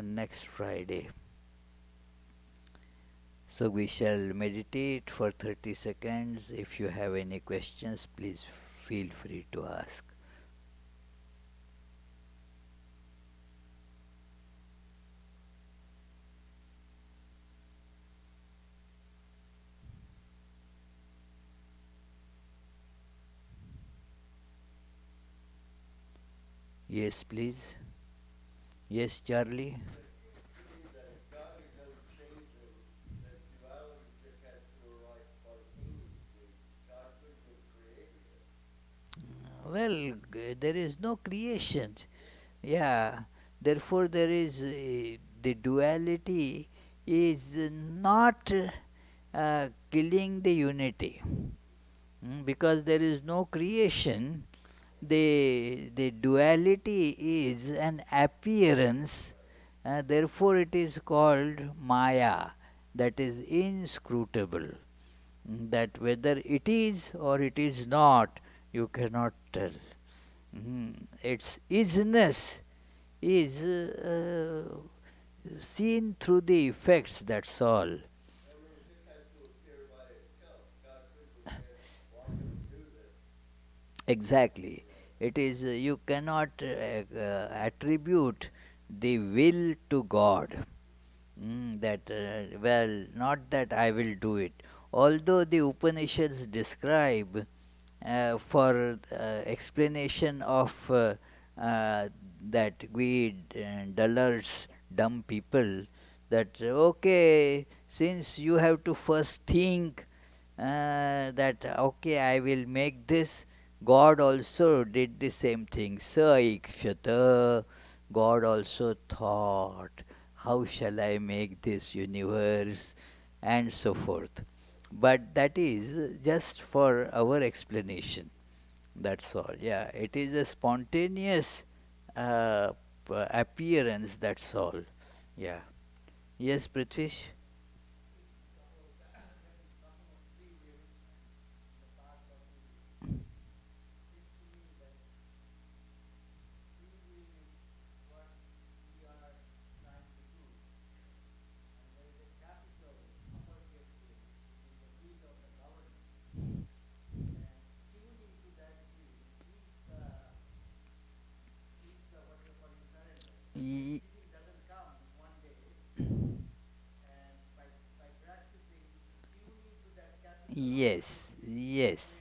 next Friday. So, we shall meditate for 30 seconds. If you have any questions, please feel free to ask. Yes, please. Yes, Charlie. Well, there is no creation. Yeah, therefore, there is the duality is not killing the unity. Because there is no creation, the duality is an appearance, therefore, it is called Maya, that is inscrutable. That whether it is or it is not, you cannot tell. Its isness is seen through the effects, that's all. Exactly. It is you cannot attribute the will to God. That well, not that I will do it. Although the Upanishads describe for explanation of that we dullards, dumb people, that okay, since you have to first think that okay, I will make this. God also did the same thing. Saikshata. God also thought, how shall I make this universe, and so forth. But that is just for our explanation. That's all. Yeah, it is a spontaneous appearance. That's all. Yeah. Yes, Prithvish. Y- yes. Yes.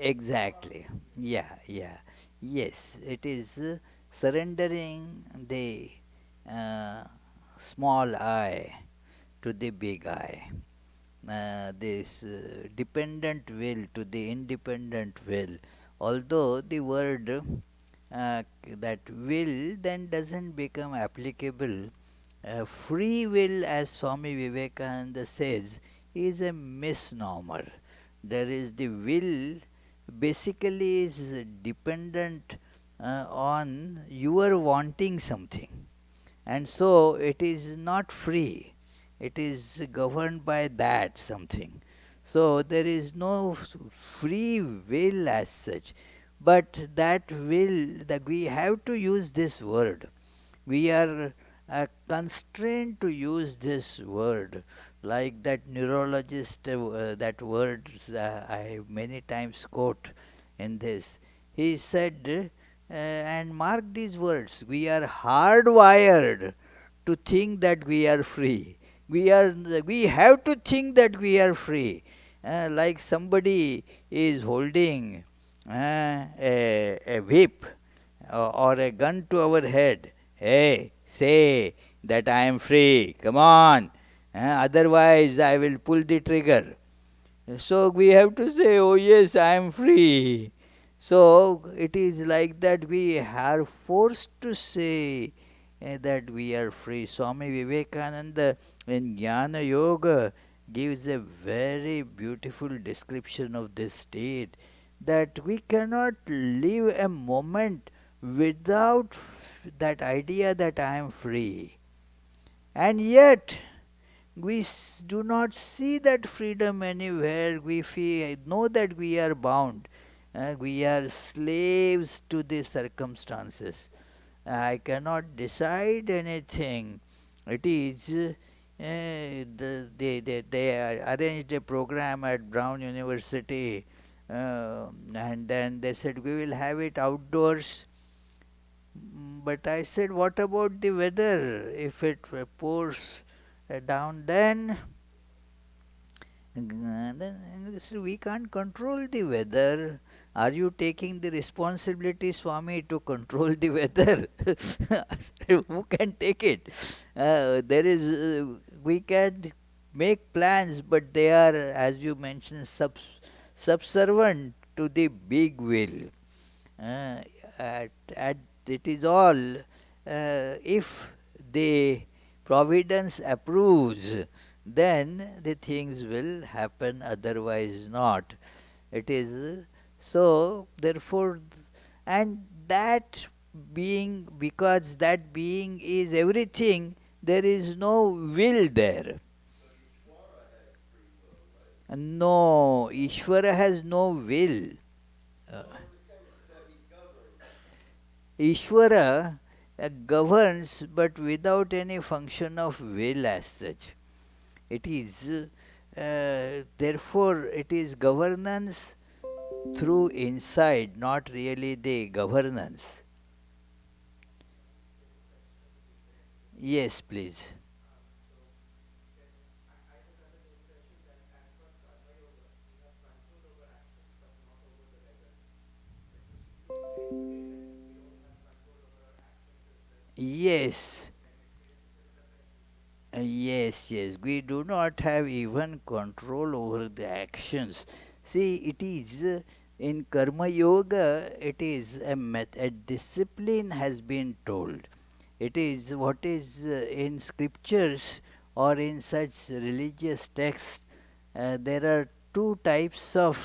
Exactly. Yeah, yeah. Yes, it is surrendering the uh, small I to the big I. This dependent will to the independent will. Although the word that will then doesn't become applicable, free will, as Swami Vivekananda says, is a misnomer. There is the will basically is dependent on your wanting something, and so it is not free, it is governed by that something. So there is no free will as such, but that will, that we have to use this word, we are constrained to use this word, like that neurologist, that word I many times quote in this. He said, and mark these words, we are hardwired to think that we are free. We have to think that we are free. Like somebody is holding a whip or a gun to our head. Hey, say that I am free. Come on. Otherwise, I will pull the trigger. So we have to say, oh yes, I am free. So it is like that we are forced to say that we are free. Swami Vivekananda in Jnana Yoga gives a very beautiful description of this state, that we cannot live a moment without that idea that I am free. And yet, we do not see that freedom anywhere. We know that we are bound. We are slaves to the circumstances. I cannot decide anything. It is they arranged a program at Brown University, and then they said we will have it outdoors. But I said, what about the weather? If it pours down, then we can't control the weather. Are you taking the responsibility, Swami, to control the weather? Who can take it? There is, we can make plans, but they are, as you mentioned, subservient to the big will. Uh, at it is all, if the providence approves, then the things will happen, otherwise not. It is so, therefore, and that being, because that being is everything, there is no will there. No, Ishvara has no will. Uh, Ishvara governs, but without any function of will as such. It is, therefore, it is governance through insight, not really the governance. Yes, please. Yes. Yes, yes, we do not have even control over the actions. See, it is in Karma Yoga, it is a discipline has been told. It is what is in scriptures or in such religious texts. There are two types of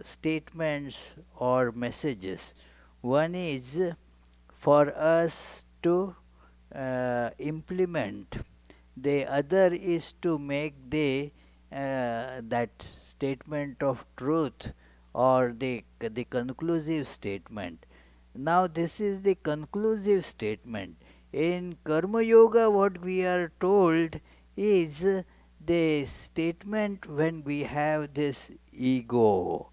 statements or messages. One is for us to implement. The other is to make the that statement of truth, or the conclusive statement. Now this is the conclusive statement. In Karma Yoga, what we are told is the statement when we have this ego,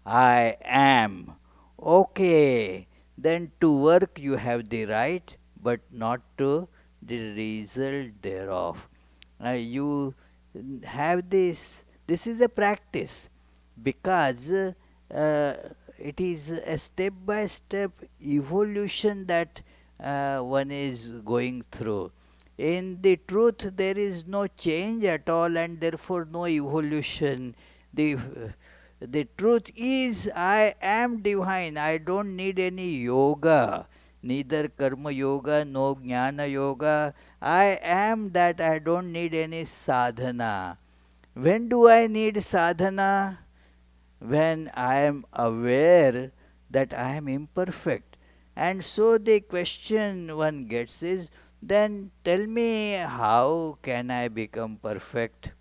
I am. Okay, then to work you have the right, but not to the result thereof. You have this is a practice, because it is a step by step evolution that one is going through. In the truth, there is no change at all, and therefore no evolution. The truth is, I am divine. I don't need any yoga, neither karma yoga, no jnana yoga. I am that. I don't need any sadhana. When do I need sadhana? when I am aware that I am imperfect. And so the question one gets is, then tell me, how can I become perfect?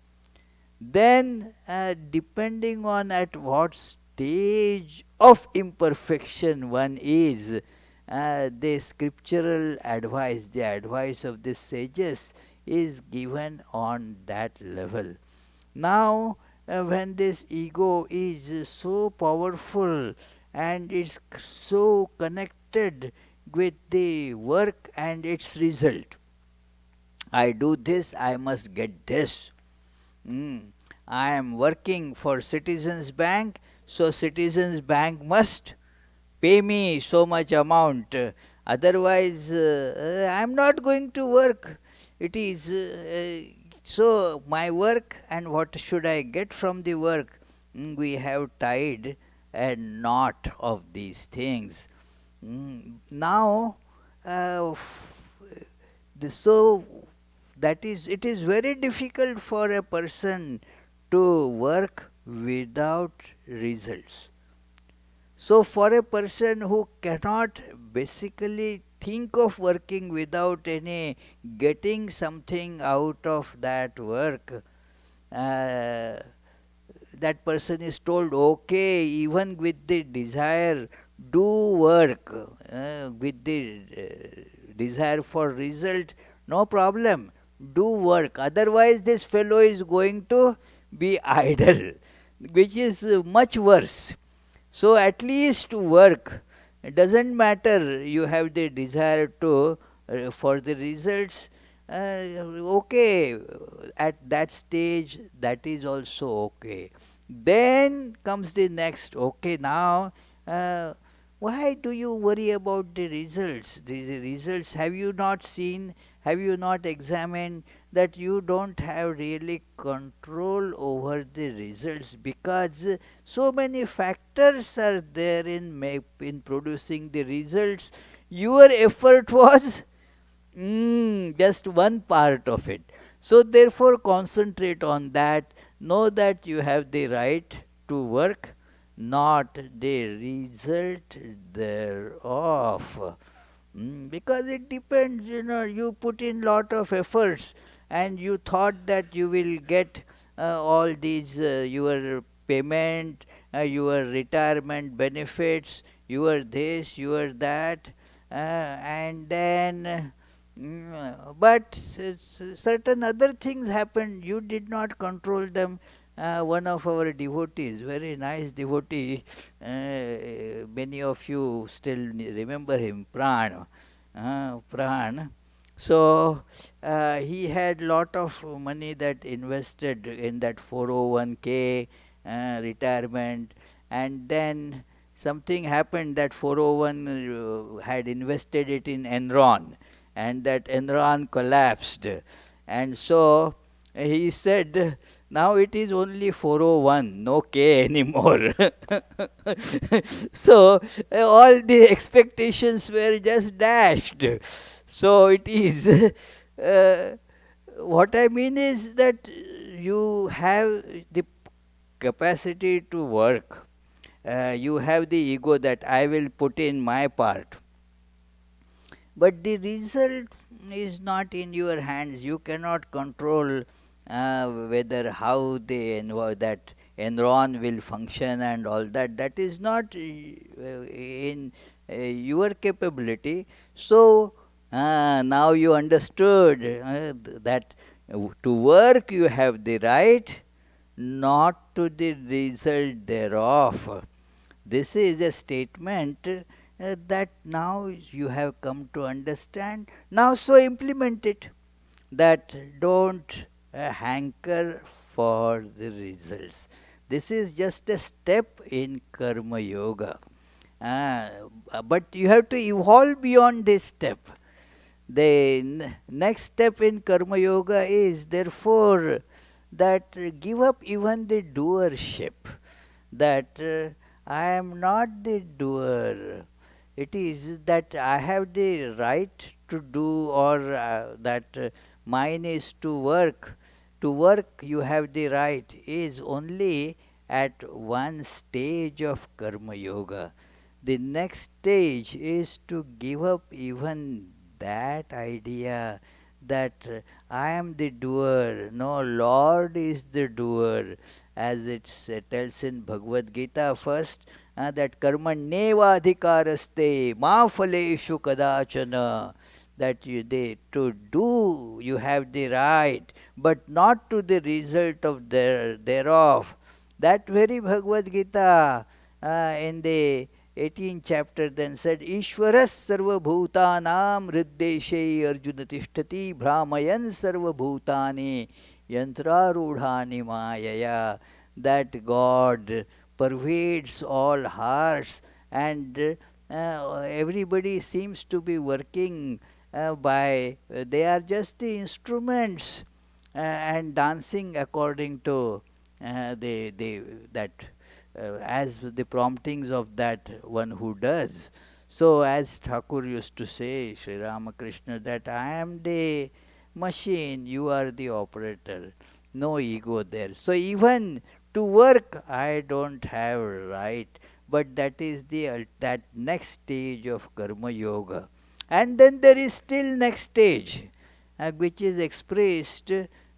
Then, depending on at what stage of imperfection one is, the scriptural advice, the advice of the sages, is given on that level. Now, when this ego is so powerful and it's so connected with the work and its result, I do this, I must get this. Mm. I am working for Citizens Bank, so Citizens Bank must pay me so much amount. Otherwise, I am not going to work. It is so my work, and what should I get from the work? We have tied a knot of these things. Now, so that is, it is very difficult for a person to work without results. So for a person who cannot basically think of working without any getting something out of that work, uh, that person is told, okay, even with the desire, do work, with the desire for result, no problem, do work. Otherwise, this fellow is going to be idle, which is much worse. So, at least work. It doesn't matter you have the desire to for the results. Okay, at that stage, that is also okay. Then comes the next. Okay, now uh, why do you worry about the results? The results, have you not seen? Have you not examined that you don't have really control over the results, because so many factors are there in producing the results. Your effort was just one part of it. So therefore concentrate on that. Know that you have the right to work, not the result thereof. Because it depends, you put in lot of efforts and you thought that you will get all these, your payment, your retirement benefits, your this, your that, and then but certain other things happened, you did not control them. One of our devotees, very nice devotee, many of you still remember him, Pran. So he had lot of money that invested in that 401k retirement, and then something happened that 401 had invested it in Enron, and that Enron collapsed. And so he said, now it is only 401, no K anymore. So all the expectations were just dashed. So it is, what I mean is that you have the capacity to work. You have the ego that I will put in my part, but the result is not in your hands. You cannot control whether how that Enron will function and all that. That is not in your capability. So now you understood that to work you have the right, not to the result thereof. This is a statement that now you have come to understand. Now, so implement it. That don't hanker for the results. This is just a step in Karma Yoga. Uh, but you have to evolve beyond this step. The next step in Karma Yoga is therefore that give up even the doership. That I am not the doer. It is that I have the right to do, or that mine is to work. To work, you have the right, is only at one stage of Karma Yoga. The next stage is to give up even that idea that I am the doer. No, Lord is the doer, as it tells in Bhagavad Gita first, that karma neva adhikaraste ma phaleshu kadachana, that to do you have the right, but not to the result of thereof. That very Bhagavad Gita in the 18th chapter then said, Ishwaras sarva bhutanam hriddeshe arjuna tishtati brahmayan sarva bhutani yantrarudhani mayaya. That God pervades all hearts, and everybody seems to be working they are just the instruments and dancing according to that as the promptings of that one who does. So, as Thakur used to say, Sri Ramakrishna, that I am the machine, you are the operator, no ego there. So, even to work, I don't have right, but that is that next stage of Karma Yoga. And then there is still next stage, which is expressed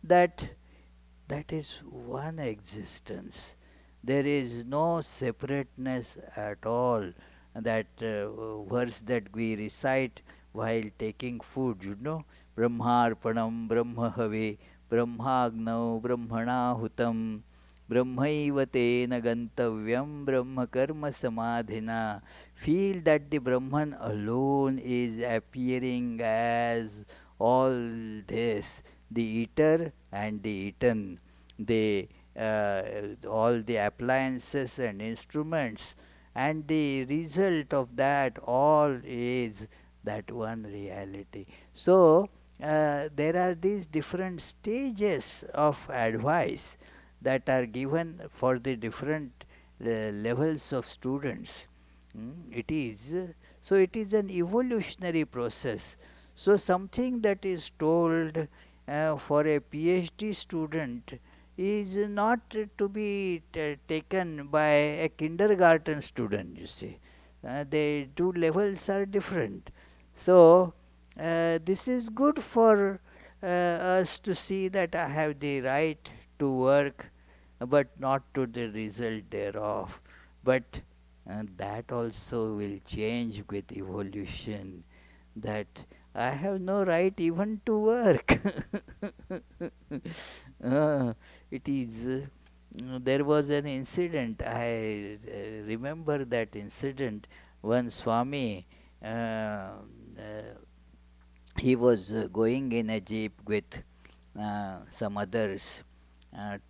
that that is one existence. There is no separateness at all. That verse that we recite while taking food, Brahmarpanam Brahmahave Brahmagnau Brahmanahutam Brahmaiva tena gantavyam Brahma karma samadhina. Feel that the Brahman alone is appearing as all this, the eater and the eaten, the all the appliances and instruments, and the result of that all is that one reality. So, there are these different stages of advice that are given for the different levels of students. It is so it is an evolutionary process. So something that is told for a PhD student is not to be taken by a kindergarten student, you see. The two levels are different. So, this is good for us to see that I have the right to work, but not to the result thereof. But that also will change with evolution, that I have no right even to work. It is. There was an incident. I remember that incident. One Swami, he was going in a jeep with some others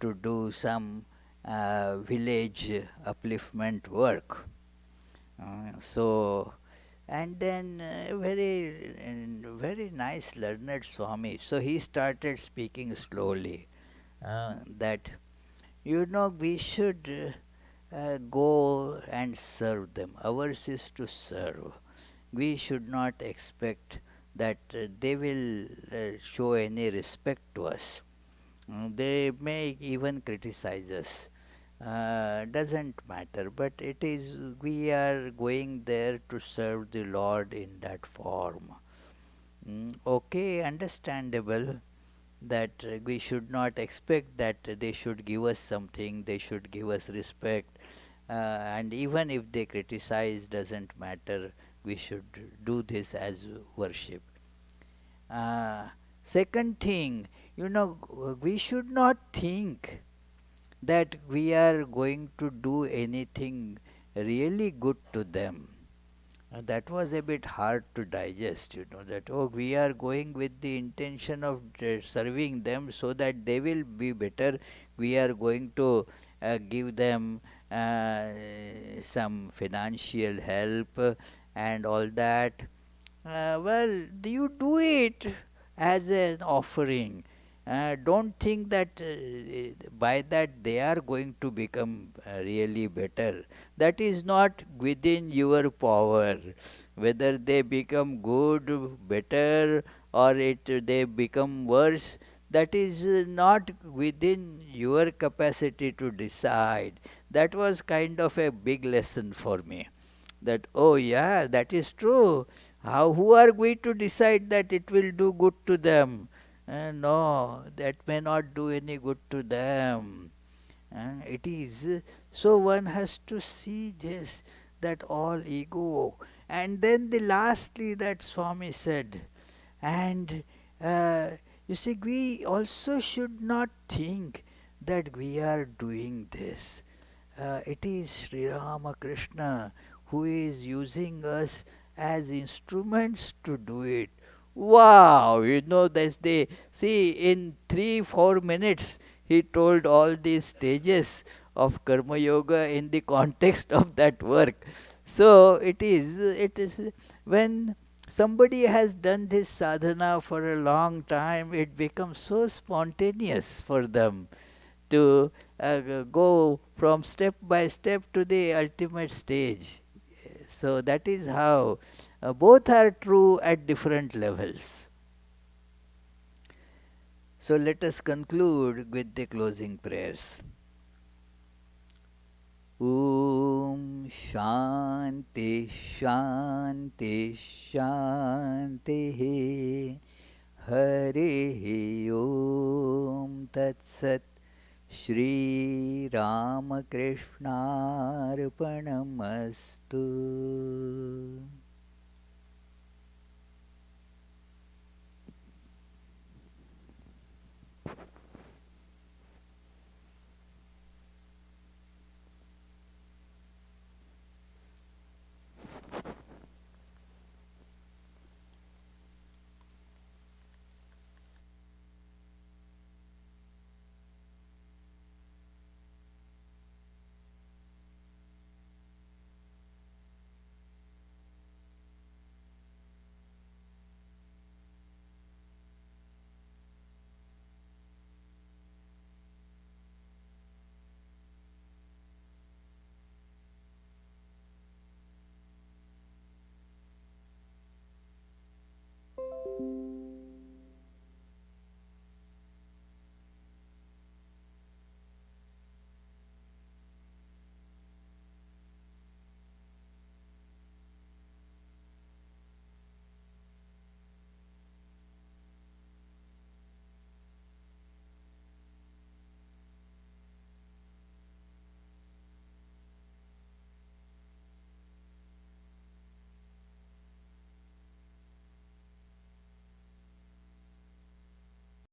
to do some village upliftment work. So, and then very nice learned Swami. So he started speaking slowly, that we should go and serve them. Ours is to serve. We should not expect that they will show any respect to us. They may even criticize us. Doesn't matter, but it is we are going there to serve the Lord in that form. Okay, understandable that we should not expect that they should give us something, they should give us respect, and even if they criticize, doesn't matter, we should do this as worship. Second thing, we should not think that we are going to do anything really good to them. That was a bit hard to digest, that, we are going with the intention of serving them so that they will be better. We are going to give them some financial help and all that. Well, you do it as an offering. Don't think that by that they are going to become really better. That is not within your power. Whether they become good, better, or they become worse, that is not within your capacity to decide. That was kind of a big lesson for me. That, oh yeah, that is true. How, who are we to decide that it will do good to them? No, that may not do any good to them. It is, so one has to see this, that all ego. And then the lastly that Swami said, and you see, we also should not think that we are doing this. It is Sri Ramakrishna who is using us as instruments to do it. Wow, that's the, see, in 3-4 minutes he told all these stages of Karma Yoga in the context of that work. So it is when somebody has done this sadhana for a long time, it becomes so spontaneous for them to go from step by step to the ultimate stage. So that is how both are true at different levels. So let us conclude with the closing prayers. Om Shanti Shanti Shanti Hare Om Tat Sat Shri Ramakrishnarpanamastu.